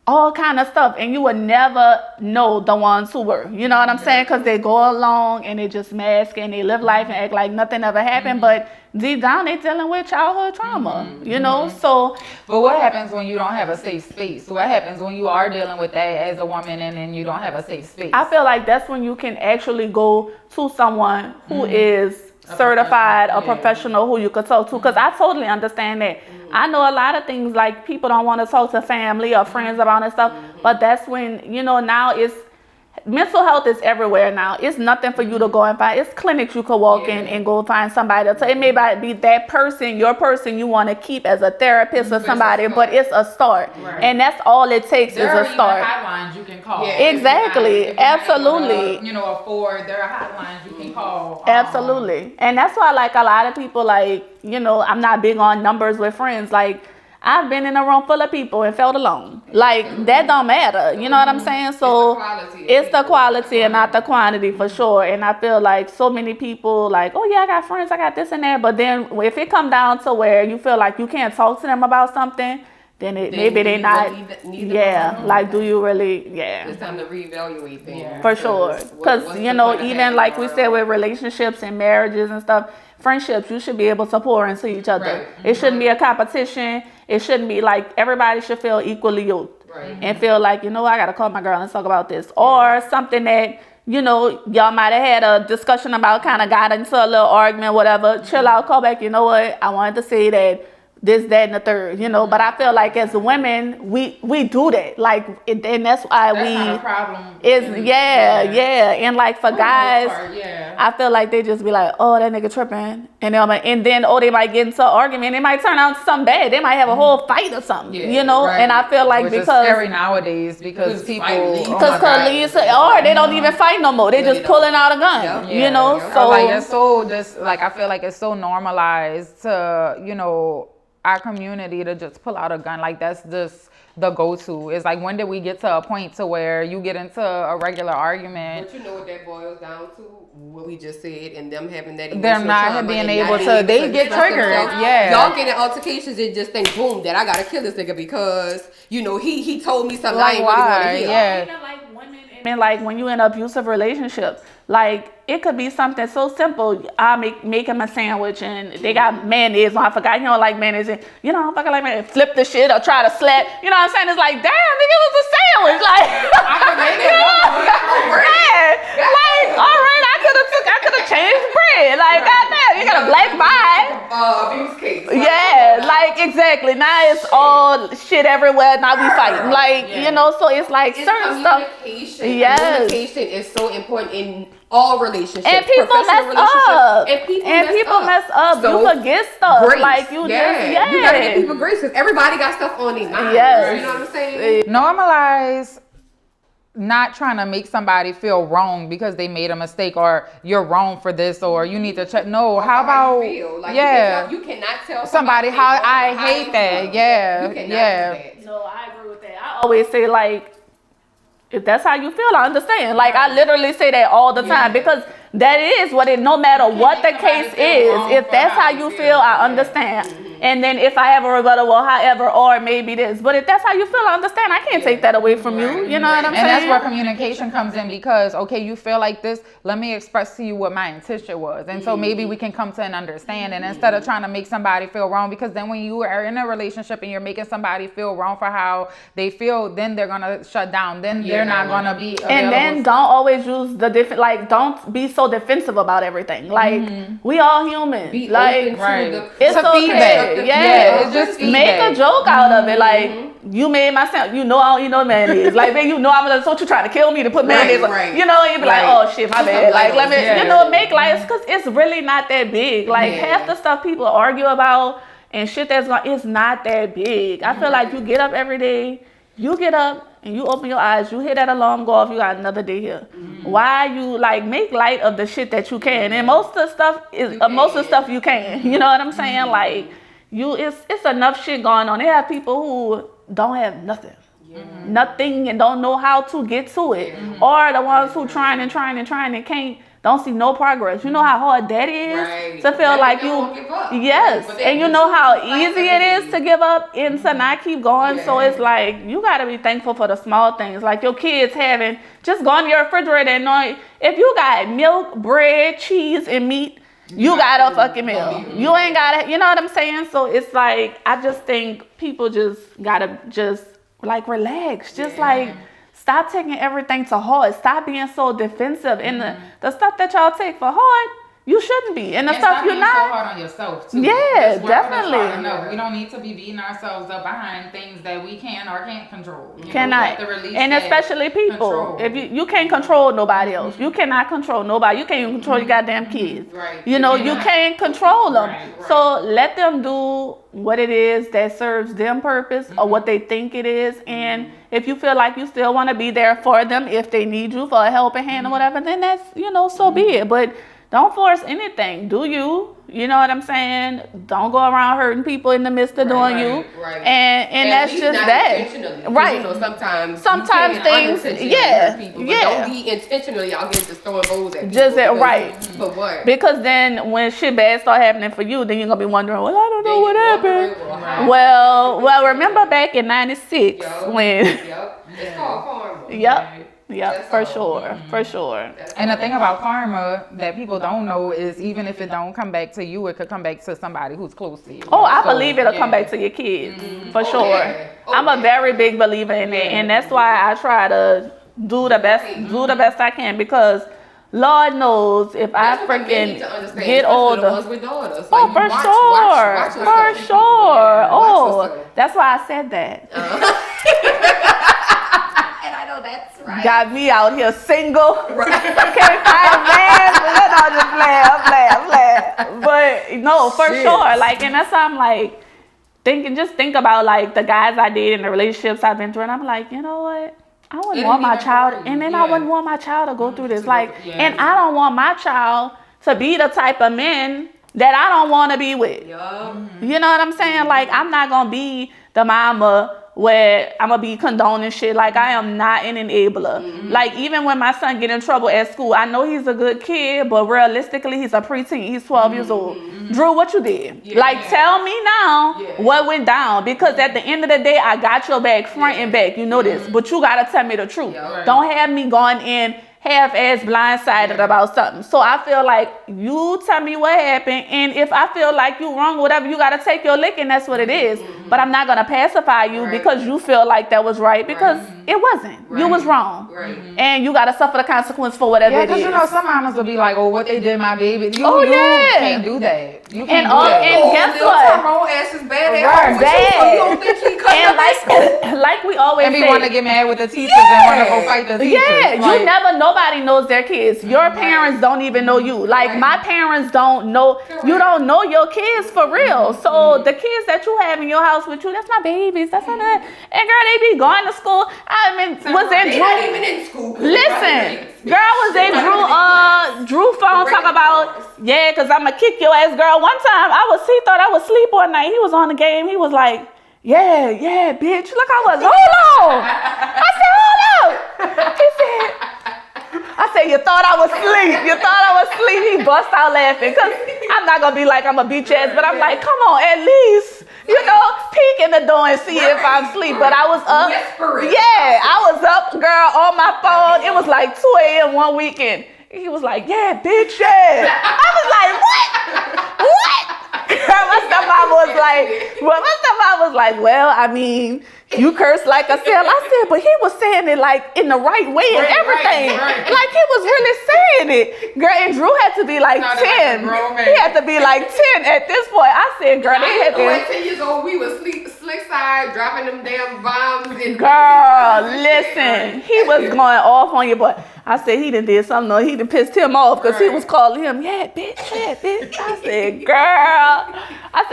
all kind of stuff, and you would never know the ones who were, you know what I'm saying? Because they go along and they just mask and they live life and act like nothing ever happened, but deep down they dealing with childhood trauma, so. But what happens when you don't have a safe space? What happens when you are dealing with that as a woman and then you don't have a safe space? I feel like that's when you can actually go to someone who is certified, a professional who you could talk to, because I totally understand that. I know a lot of things like people don't want to talk to family or friends about and stuff, but that's when, now it's mental health is everywhere now. It's nothing for you to go and find. It's clinics you could walk in and go find somebody. It may not be that person, your person you want to keep as a therapist or somebody, but it's a start. Right. And that's all it takes is a start. There are hotlines you can call. Yeah, exactly. Absolutely. Afford, there are hotlines you can call. Absolutely. And that's why a lot of people I'm not big on numbers with friends. I've been in a room full of people and felt alone. That don't matter. You know what I'm saying? So it's the quality and not the quantity for sure. And I feel like so many people oh yeah, I got friends, I got this and that. But then if it come down to where you feel like you can't talk to them about something, then maybe they not. Do you really? Yeah. It's time to reevaluate things. Yeah. For sure. Because even like we said with relationships and marriages and stuff, friendships, you should be able to pour into each other. Right. It shouldn't be a competition. It shouldn't be everybody should feel equally yoked and feel I gotta call my girl and talk about this, or something that y'all might have had a discussion about, kind of got into a little argument, whatever. Chill out, call back. You know what? I wanted to say that. This, that, and the third, but I feel like as women, we do that, and that's why not a problem. And for guys, I feel like they just be like, oh, that nigga tripping, and then they might get into an argument. It might turn out to something bad. They might have a whole fight or something, And I feel like which because is scary nowadays because people, or they don't even fight no more. They just pulling out a gun, So it's so just I feel like it's so normalized to our community to just pull out a gun. That's just the go-to. It's when did we get to a point to where you get into a regular argument? But you know what that boils down to? What we just said, and them having that emotional they're not trauma being able to, they get triggered. Yeah. Y'all getting altercations and just think, boom, that I gotta kill this nigga because, he told me something I ain't really want to hear. Yeah. Women, when you in an abusive relationship, it could be something so simple. I make him a sandwich and they got mayonnaise. I forgot he don't like mayonnaise. And, I don't fucking like mayonnaise. Flip the shit or try to slap. You know what I'm saying? It's damn, nigga, it was a sandwich. I could make it. All right, I could have changed bread. Goddamn, you got a black vibe. Abuse case. Yeah, exactly. Now now it's all shit everywhere. Now we fighting. Like, you know, so it's like certain stuff. Yes. Communication is so important in all relationships. And people mess up. And people mess up. So you forget stuff. Grace. Like you just, You gotta give people grace because everybody got stuff on their mind. Yes. You know what I'm saying? Normalize not trying to make somebody feel wrong because they made a mistake, or you're wrong for this, or you need to check. No, how about you cannot tell somebody how I hate that. Yeah, you cannot do that. No, I agree with that. I always say, like, if that's how you feel, I understand. Like, I literally say that all the time because that is what it, no matter what the case is, if that's how you feel, I understand. And then if I have a rebuttal, well, however, or maybe this. But if that's how you feel, I understand. I can't take that away from you. You know what I'm saying? And that's where communication comes in because, okay, you feel like this. Let me express to you what my intention was. And so maybe we can come to an understanding instead of trying to make somebody feel wrong. Because then when you are in a relationship and you're making somebody feel wrong for how they feel, then they're going to shut down. Then they're not going to be available. And then don't always use the different, like, don't be so defensive about everything. Like, we all human. Be like, open to it's okay. feedback. Yeah, it's just make a joke out of it. Like, you made my sound, you know I don't eat no mayonnaise. Like, man, you know I'm gonna, so you trying to kill me to put mayonnaise on. You know, you'd be like, oh shit, my bad. Like, let me, you know, make lights, because it's really not that big. Like, half the stuff people argue about and shit that's going, it's not that big. I feel like you get up every day, you get up and you open your eyes, you hit that alarm go off, you got another day here. Why you, like, make light of the shit that you can? And most of the stuff you can. You know what I'm saying? Like, it's enough shit going on. They have people who don't have nothing. Nothing, and don't know how to get to it. Or the ones who trying and can't, don't see no progress. You know how hard that is to feel like you, yes. And you know how easy it is to give up and to not keep going. So it's like, you got to be thankful for the small things. Like your kids having, just go in your refrigerator and know if you got milk, bread, cheese, and meat, you got a fucking meal. You ain't got it. You know what I'm saying? So it's like, I just think people just gotta just like relax. Just like stop taking everything to heart. Stop being so defensive. And the stuff that y'all take for heart, you shouldn't be. And the stuff you're not. So hard on yourself too. Yeah, definitely. No, we don't need to be beating ourselves up behind things that we can or can't control. Cannot. And especially people. If you can't control nobody else. You cannot control nobody. You can't even control your goddamn kids. You know, you can't control them. So let them do what it is that serves them purpose or what they think it is. And if you feel like you still want to be there for them, if they need you for a helping hand or whatever, then that's, you know, so be it. But don't force anything. Do you? You know what I'm saying? Don't go around hurting people in the midst of doing you. And that's just that. Right. You know, sometimes things, people, but don't be intentionally out here just throwing bowls at people. Just right. For what? Because then when shit bad start happening for you, then you're going to be wondering, well, I don't know what happened. Well, remember back in 96 when... It's called karma. Yeah, for sure. And the thing about karma that people don't know is even if it don't come back to you, it could come back to somebody who's close to you. Oh, I believe it'll come back to your kids, for sure. I'm a very big believer in it, and that's why I try to do the best I can, because Lord knows if I freaking get older. Oh, for sure. Oh, that's why I said that. That's right. Got me out here single. Can't find man. I'm playing. But no, for sure. Like, and that's why I'm like think about like the guys I dated and the relationships I've been through, and I'm like, you know what? I wouldn't want my child, and then I wouldn't want my child to go through this. Like, and I don't want my child to be the type of men that I don't want to be with. You know what I'm saying? Like, I'm not gonna be the mama where I'm gonna be condoning shit. Like, I am not an enabler. Like, even when my son get in trouble at school, I know he's a good kid, but realistically, he's a preteen. He's 12 years old. Drew, what you did? Like, tell me now what went down, because at the end of the day, I got your back, front and back. You know this, but you gotta tell me the truth. Don't have me going in half-ass blindsided about something. So I feel like you tell me what happened, and if I feel like you wrong, whatever, you gotta take your lick, and that's what it is. But I'm not gonna pacify you because you feel like that was right, because it wasn't. You was wrong, and you gotta suffer the consequence for whatever it is. Yeah, because some mamas will be like, "Oh, what they did my baby." You can't do that. You can't And do that. and guess what? Tyrone ass is bad. Bad. You don't think he And like we always And we say, want to get mad with the teachers and want to go fight the teachers. Yeah, nobody knows their kids. Your parents don't even know you. Like my parents don't know, you don't know your kids for real. So the kids that you have in your house with you, that's my babies. That's not that. And girl, they be going to school. I mean, was in Drew. Not even in school. Listen, girl was in Drew phone talk about, cause I'ma kick your ass, girl. One time he thought I was asleep one night. He was on the game. He was like, yeah, bitch. Look, I was, hold on. I said, hold up. He said, you thought I was asleep. You thought I was asleep. He bust out laughing. Because I'm not going to be like, I'm a bitch ass, but I'm like, come on, at least, peek in the door and see if I'm asleep. But I was up. Whispering. Yeah, I was up, girl, on my phone. It was like 2 a.m. one weekend. He was like, yeah, bitch, yeah. I was like, what? My stepmom was like, well, I mean, you curse like a sailor. I said, but he was saying it like in the right way and everything. Like he was really saying it. Girl, and Drew had to be like 10. He had to be like 10 at this point. I said, girl, they had to. 10 years old, we was slick side, dropping them damn bombs. Girl, listen, he was going off on you, but I said he done did something. He done pissed him off because he was calling him, yeah, bitch. I said, girl,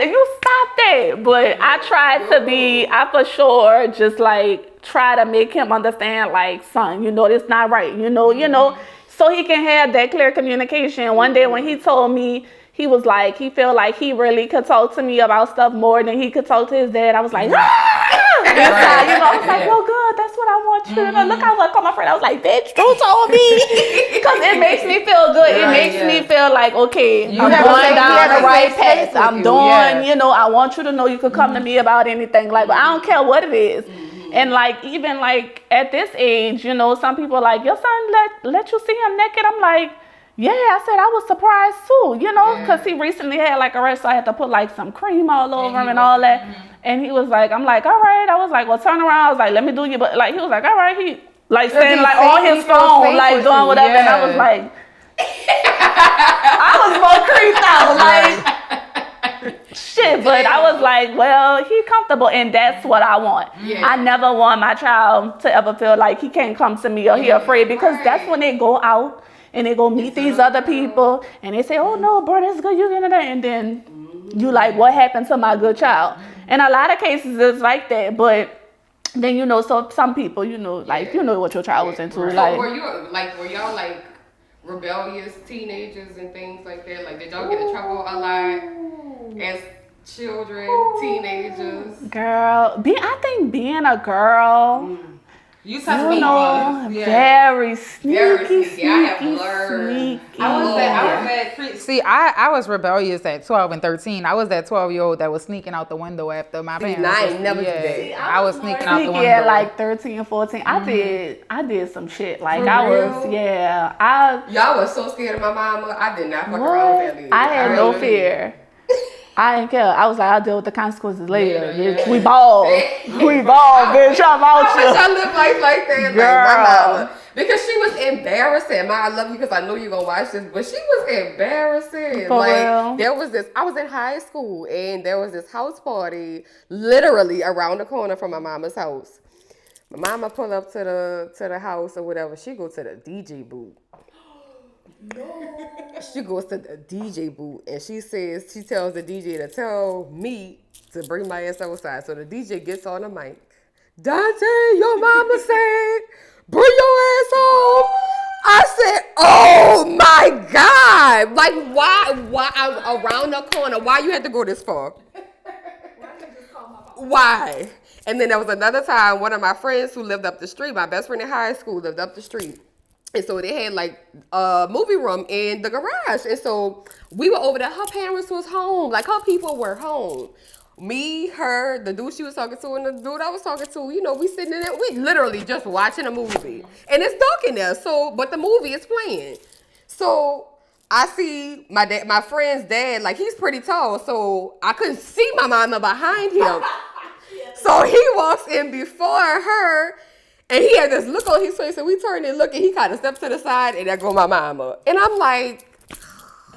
you stop that. But I tried to be, I for sure just like try to make him understand, like, son, it's not right, so he can have that clear communication. One day when he told me, he was like, he felt like he really could talk to me about stuff more than he could talk to his dad. I was like, inside, I was like, well, good, that's what I want you to know. Look, I was like, call my friend. I was like, bitch, Drew told me. Because it makes me feel good. It makes me feel like, okay, I'm going down the right path. I'm doing, I want you to know you could come to me about anything. Like, but I don't care what it is. And like, even like at this age, some people are like, your son let you see him naked. I'm like, yeah, I said I was surprised too, because he recently had like a rash, so I had to put like some cream all over him and all that. And he was like, I'm like, all right. I was like, well, turn around. I was like, let me do you. But like, he was like, all right. He like saying like on his phone, like doing whatever. And I was like, I was more creeped out, like shit. But I was like, well, he comfortable, and that's what I want. I never want my child to ever feel like he can't come to me or he afraid, because that's when they go out and they go meet these other people and they say, oh no, bro, that's good, you get it, and then you like, what happened to my good child? In a lot of cases it's like that, but then so some people, like what your child was into. So like were y'all like rebellious teenagers and things like that? Like, did y'all get in trouble a lot as children, teenagers? Girl, I think being a girl, very sneaky. I have learned. I was rebellious at 12 and 13. I was that 12-year-old that was sneaking out the window after my parents. I ain't never did that. I was sneaking out the window at like 13 and 14. I did some shit. Like y'all was so scared of my mama. I did not fuck around with that. I had no fear. I didn't care. I was like, I'll deal with the consequences later. Bitch. We ball, bitch. I'm out here. I live life like that, girl. Like my mama, because she was embarrassing. I love you because I know you're gonna watch this, but she was embarrassing. For real? There was this. I was in high school, and there was this house party literally around the corner from my mama's house. My mama pull up to the house or whatever. She go to the DJ booth. No. She goes to the DJ booth and she tells the DJ to tell me to bring my ass outside. So the DJ gets on the mic. Dontae, your mama said, bring your ass home. I said, oh my God. Like, why I'm around the corner? Why you had to go this far? Why? And then there was another time, one of my friends who lived up the street, my best friend in high school lived up the street. And so they had like a movie room in the garage. And so we were over there. Her parents was home. Like her people were home. Me, her, the dude she was talking to, and the dude I was talking to, you know, we sitting in there, we literally just watching a movie. And it's dark in there, but the movie is playing. So I see my friend's dad, like he's pretty tall, so I couldn't see my mama behind him. So he walks in before her, and he had this look on his face, and we turned and look, and he kind of stepped to the side, and there go my mama. And I'm like,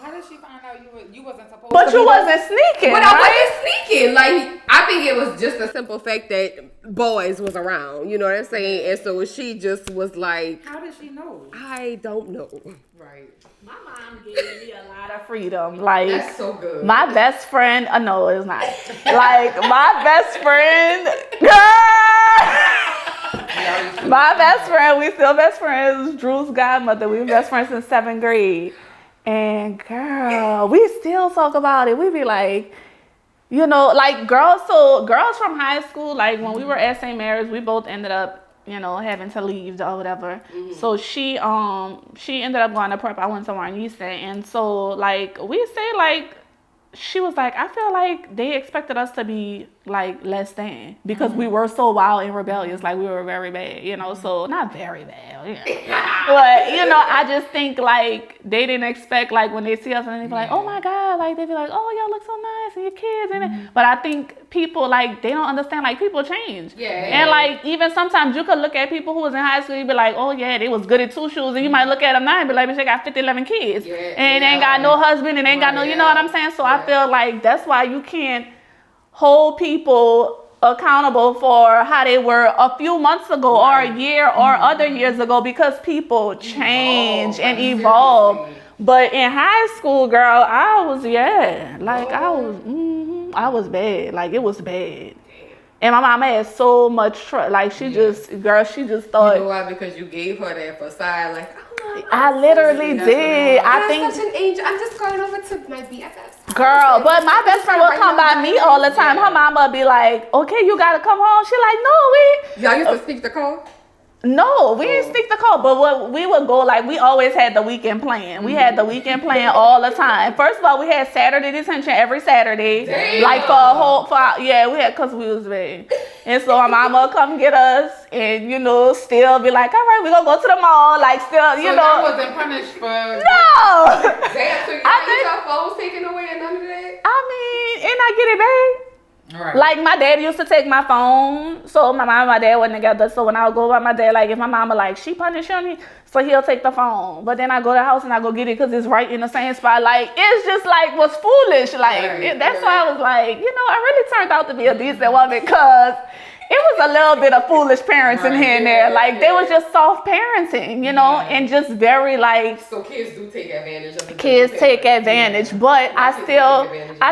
how did she find out you wasn't supposed But to you be wasn't sneaking, but right? I wasn't sneaking. Like, I think it was just a simple fact that boys was around, you know what I'm saying? And so she just was like, How did she know? I don't know. Right. My mom gave me a lot of freedom. Like, That's so good. my best friend, no, it's not. Like, my best friend, my best friend, we still best friends. Drew's godmother. We were best friends since 7th grade. And girl, we still talk about it. We be like, you know, like girls from high school, like when we were at St. Mary's, we both ended up, you know, having to leave or whatever. Mm-hmm. So she ended up going to prep. I went to Warnisa. And so like we say like, she was like, I feel like they expected us to be like less than because we were so wild and rebellious, like we were very bad, you know, so not very bad, you know. But, you know, I just think like they didn't expect like when they see us and they be like, oh my God, like they be like, oh, y'all look so nice and your kids. And but I think people like, they don't understand like people change. Yeah. And like even sometimes you could look at people who was in high school, you be like, oh yeah, they was good at 2 shoes. And you might look at them now and be like, bitch, they got 50, 11 kids. And they ain't got no husband and they ain't got no, you know what I'm saying? So I feel like that's why you can't hold people accountable for how they were a few months ago or a year or other years ago because people change and evolve. But in high school, girl, I was bad. Like it was bad. And my mama had so much trust. Like she just thought. You know why? Because you gave her that facade. Like, I literally did. I think such an angel. I'm just going over to my BFF. Girl, but my best friend would come by me all the time. Her mama would be like, okay, you gotta come home. She like, no, Y'all used to speak the call? No, we didn't stick the call, but what we would go, like, we always had the weekend plan. We had the weekend plan all the time. First of all, we had Saturday detention every Saturday. Damn. Like, we had, because we was big. And so my mama would come get us and, you know, still be like, all right, we're going to go to the mall. Like, still, you know. So wasn't punished for... No! Damn, so you get your phones taken away and none of that? I mean, and I get it back. Right. Like my dad used to take my phone, so my mom and my dad wasn't together. So when I would go by my dad, like if my mama like she punished me, so he'll take the phone. But then I go to the house and I go get it because it's right in the same spot. Like it's just like was foolish. Like that's why I was like, you know, I really turned out to be a decent woman because it was a little bit of foolish parents in here and there. Like they was just soft parenting, you know, and just very like. So kids do take advantage of it. Kids take advantage, but I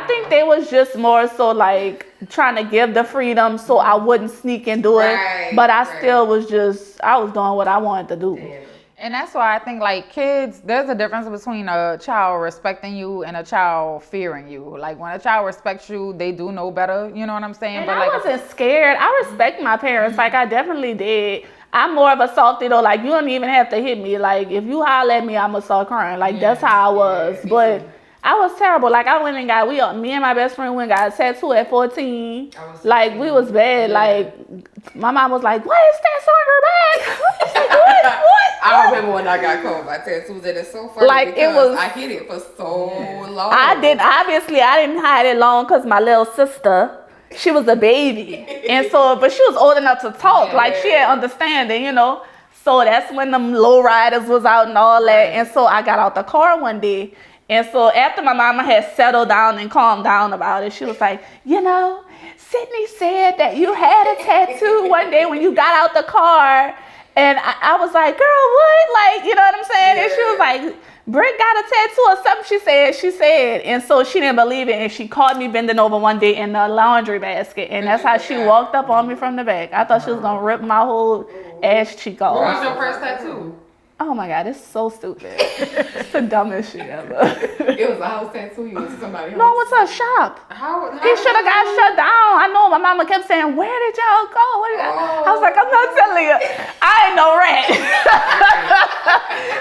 think they was just more so like trying to give the freedom so I wouldn't sneak and do it. But I still was I was doing what I wanted to do. Damn. And that's why I think like kids, there's a difference between a child respecting you and a child fearing you. Like when a child respects you, they do know better. You know what I'm saying? And but I wasn't scared. I respect my parents. Like I definitely did. I'm more of a softie though. Like you don't even have to hit me. Like if you holler at me, I'ma start crying. Like that's how I was. But I was terrible. Like I went and got me and my best friend went and got a tattoo at 14. Like we was bad. Like my mom was like, "What is that on your back?" What? I remember when I got caught by tattoos, and it's so funny Like, because it was- I hid it for so long. I didn't hide it long because my little sister, she was a baby. And so, but she was old enough to talk. Like she had understanding, you know. So that's when them low riders was out and all that. And so I got out the car one day. And so after my mama had settled down and calmed down about it, she was like, you know, Sydney said that you had a tattoo one day when you got out the car. And I was like, girl, what? Like, you know what I'm saying? And she was like, Britt got a tattoo or something, she said. And so she didn't believe it. And she caught me bending over one day in the laundry basket. And that's how she walked up on me from the back. I thought she was going to rip my whole ass cheek off. What was your first tattoo? Oh my God, it's so stupid. It's the dumbest shit ever. It was a house tattoo. You went to somebody's house. No, it was a shop. How It should have got shut down. I know my mama kept saying, where did y'all go? I was like, I'm not telling you. I ain't no rat.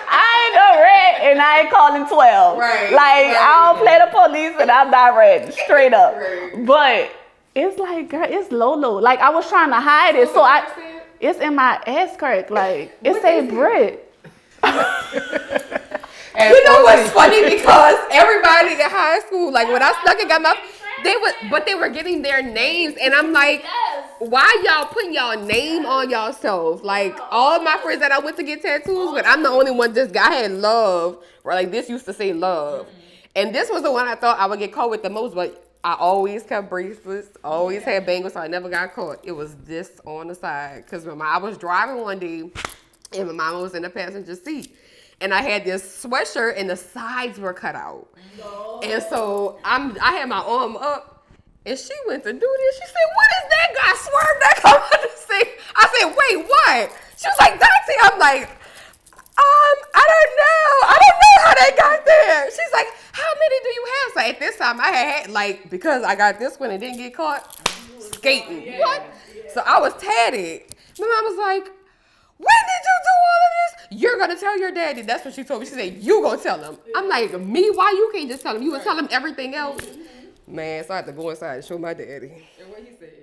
I ain't no rat and I ain't calling 12. Right. I don't play the police and I'm not ratting. Straight up. Right. But It's like, girl, it's Lolo. Like, I was trying to hide it, it's in my ass crack. Like, it say Brit. You know what's funny? Because everybody in high school, like when I snuck and got my, they were getting their names, and I'm like, why y'all putting y'all name on yourself? Like all my friends that I went to get tattoos with, I'm the only one. This guy had love, or like this used to say love, and this was the one I thought I would get caught with the most, but I always kept bracelets, always had bangles, so I never got caught. It was this on the side, because I was driving one day, and my mama was in the passenger seat. And I had this sweatshirt and the sides were cut out. No. And so I had my arm up and she went to do this. She said, what is that guy swerved that come out to say? I said, wait, what? She was like, Dontae. I'm like, I don't know how that got there. She's like, how many do you have? So at this time I had like, because I got this one and didn't get caught skating. Yeah. What? Yeah. So I was tatted. My mom was like, when did you do all of this? You're going to tell your daddy. That's what she told me. She said, you going to tell him. I'm like, me? Why you can't just tell him? You would tell him everything else? Man, so I had to go inside and show my daddy. And what he said?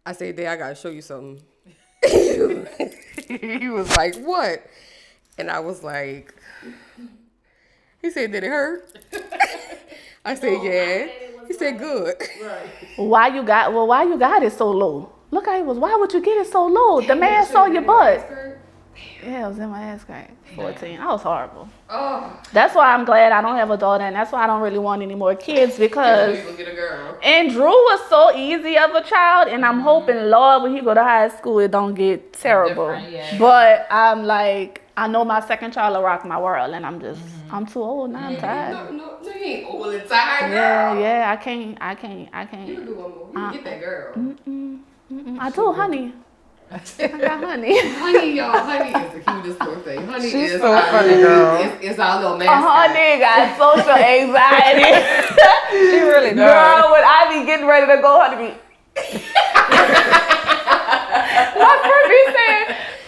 I said, Dad, I got to show you something. He was like, what? And I was like, he said, did it hurt? I said, yeah. He said, good. Right. Why you got it so low? Look how he was. Why would you get it so low? The man saw your butt. Yeah, it was in my ass crack. 14. I was horrible. Oh. That's why I'm glad I don't have a daughter, and that's why I don't really want any more kids, because get a girl. And Drew was so easy of a child, and I'm hoping, Lord, when he go to high school, it don't get terrible. Yeah. But I'm like, I know my second child will rock my world, and I'm just, I'm too old now. I'm tired. No, you ain't old and tired, girl. Yeah, I can't. You can do one more. You can get that girl. I do, honey. I got honey. Honey is the cutest little thing. Honey She's is so funny, girl. It's our little mascot. Honey got social anxiety. She really does. Girl, when I be getting ready to go, honey be. My friend be saying,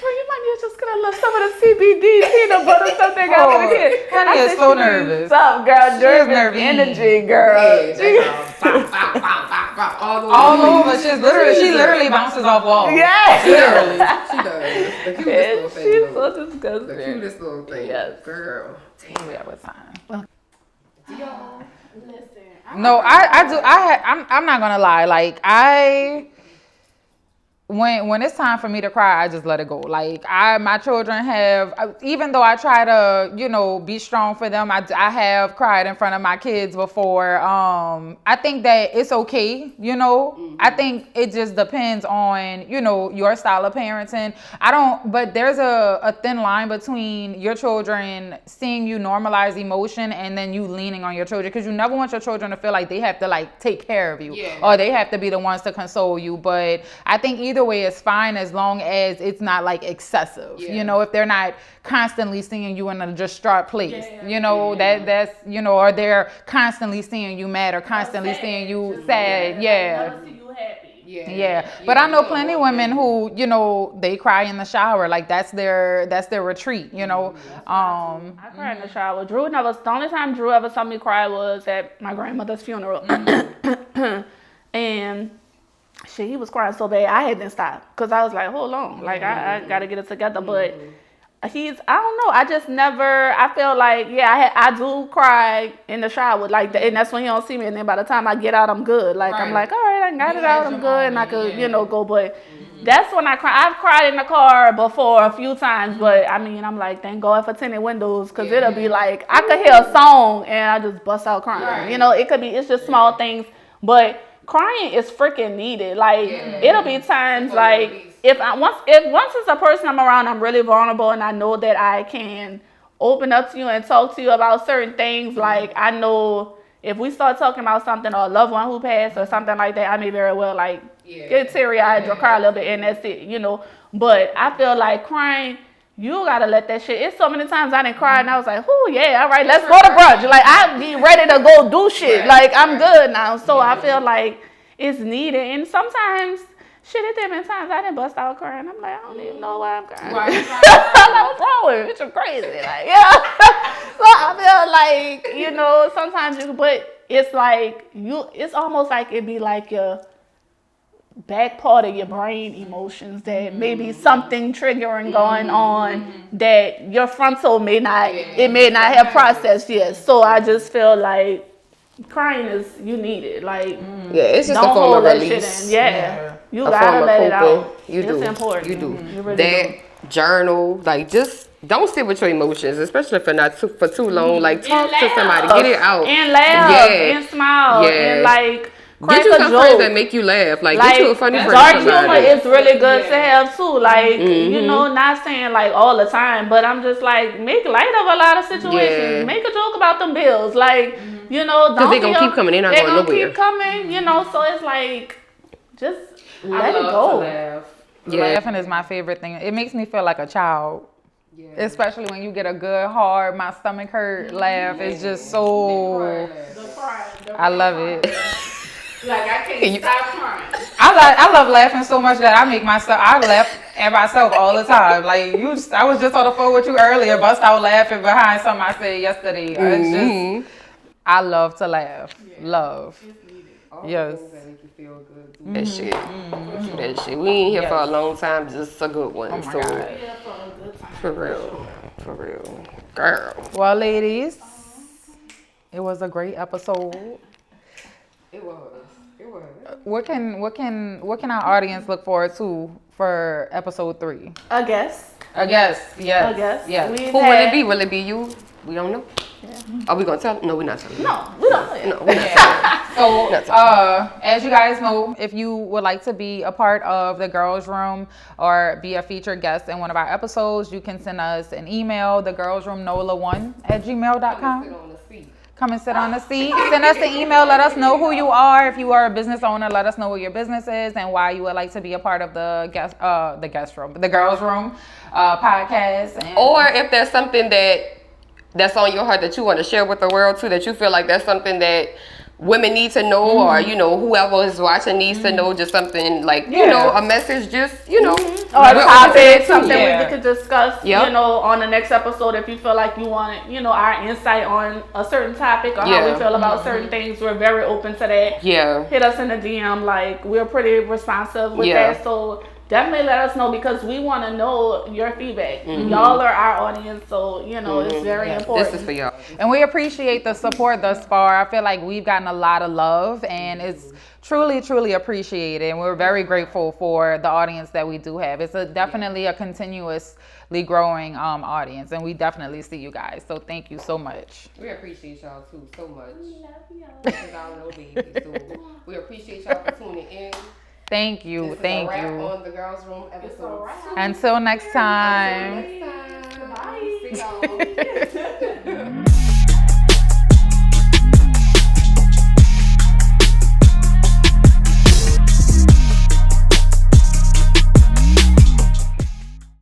you might need to just get a little some of the CBD peanut butter stuff they got for the kids. Honey is so nervous. What's up, girl? Nervous energy, girl. All over. She literally bounces off walls. Yeah. Literally. She does. The cutest little thing. She's so disgusting. The cutest little thing. Yes. Girl. Damn, we have a time. Y'all, listen. No, I do. I'm not gonna lie. Like when it's time for me to cry, I just let it go. Like my children have, even though I try to, be strong for them, I have cried in front of my kids before. I think that it's okay, Mm-hmm. I think it just depends on, your style of parenting. But there's a thin line between your children seeing you normalize emotion and then you leaning on your children, because you never want your children to feel like they have to take care of you, or they have to be the ones to console you. But I think either way is fine, as long as it's not excessive. If they're not constantly seeing you in a distraught place, that's or they're constantly seeing you mad or constantly seeing you sad. Yeah. But I know plenty of women who, they cry in the shower. Like that's their retreat, I cried in the shower. The only time Drew ever saw me cry was at my grandmother's funeral. And he was crying so bad, I had to stop, because I was like, hold on, I got to get it together. But I don't know, I just never, I feel like, I do cry in the shower, and that's when he don't see me, and then by the time I get out, I'm good. I'm like, all right, I got it out, I'm good, and I could, go, but that's when I cry. I've cried in the car before a few times, but I'm like, thank God for tinted windows, because it'll be like, I could hear a song, and I just bust out crying. It's just small things, but crying is freaking needed. It'll be times once it's a person I'm around, I'm really vulnerable, and I know that I can open up to you and talk to you about certain things. I know if we start talking about something, or a loved one who passed or something like that, I may very well get teary-eyed or cry a little bit, and that's it, But I feel like crying, you gotta let that shit. It's so many times I didn't cry and I was like, oh yeah, all right, let's go to brunch. I be ready to go do shit. I'm good now. So I feel like it's needed. And sometimes, at there been times I didn't bust out crying. I'm like, I don't even know why I'm crying. Why you crying? What's wrong with me? Bitch, I'm crazy. So I feel like, sometimes but it's like it's almost like it'd be like your back part of your brain emotions that maybe something triggering going on that your frontal may not have processed yet. So I just feel like crying is you need it. Like it's just don't a form hold of that release. shit in. Yeah. You A gotta form of let it coping. out. You do. It's important. You do. You really That journal, like just don't sit with your emotions, especially for too long. Like talk to somebody, get it out, and laugh and smile and like crack get you a some joke. friends that make you laugh. Like get you a funny friend. Dark humor is really good to have too. Like you know, not saying like all the time, but I'm just like make light of a lot of situations. Make a joke about them bills, like you know, because they gonna keep coming. They're not going nowhere. Keep coming, you know. So it's like just let it go. Laughing is my favorite thing. It makes me feel like a child. Yeah. Especially when you get a good, hard, my stomach hurt laugh. It's just so. I love it. Like I can't stop crying. I love laughing so much that I laugh at myself all the time. Like I was just on the phone with you earlier, bust out laughing behind something I said yesterday. It's just, I love to laugh. Love. Yes. That shit. That shit. We ain't here for a long time, just a good one. Oh my God. For real. Girl. Well, ladies, it was a great episode. It was. What can our audience look forward to for episode 3? I guess. Yes. Yeah. Who will it be? Will it be you? We don't know. Yeah. Are we gonna tell? No, we're not telling. No, we don't know yet. No, we're not telling. So, as you guys know, if you would like to be a part of the Girls Room or be a featured guest in one of our episodes, you can send us an email, thegirlsroomnola1@gmail.com. Come and sit on the seat. Send us an email. Let us know who you are. If you are a business owner, let us know what your business is and why you would like to be a part of the Girls Room podcast. Or if there's something that's on your heart that you want to share with the world too, that you feel like that's something that women need to know, or you know, whoever is watching needs to know, just something like you know, a message, just you know, or a topic, something we could discuss, Yep. you know, on the next episode. If you feel like you want, you know, our insight on a certain topic or how we feel about certain things, we're very open to that. Yeah, hit us in the DM. Like we're pretty responsive with that. So definitely let us know because we want to know your feedback. Y'all are our audience, so you know it's very important. This is for y'all. And we appreciate the support thus far. I feel like we've gotten a lot of love and it's truly, truly appreciated. And we're very grateful for the audience that we do have. It's definitely a continuously growing audience, and we definitely see you guys. So thank you so much. We appreciate y'all too so much. We love y'all. So we appreciate y'all for tuning in. Thank you. Thank you. On the Girls Room episode. Until next time. Bye. See y'all.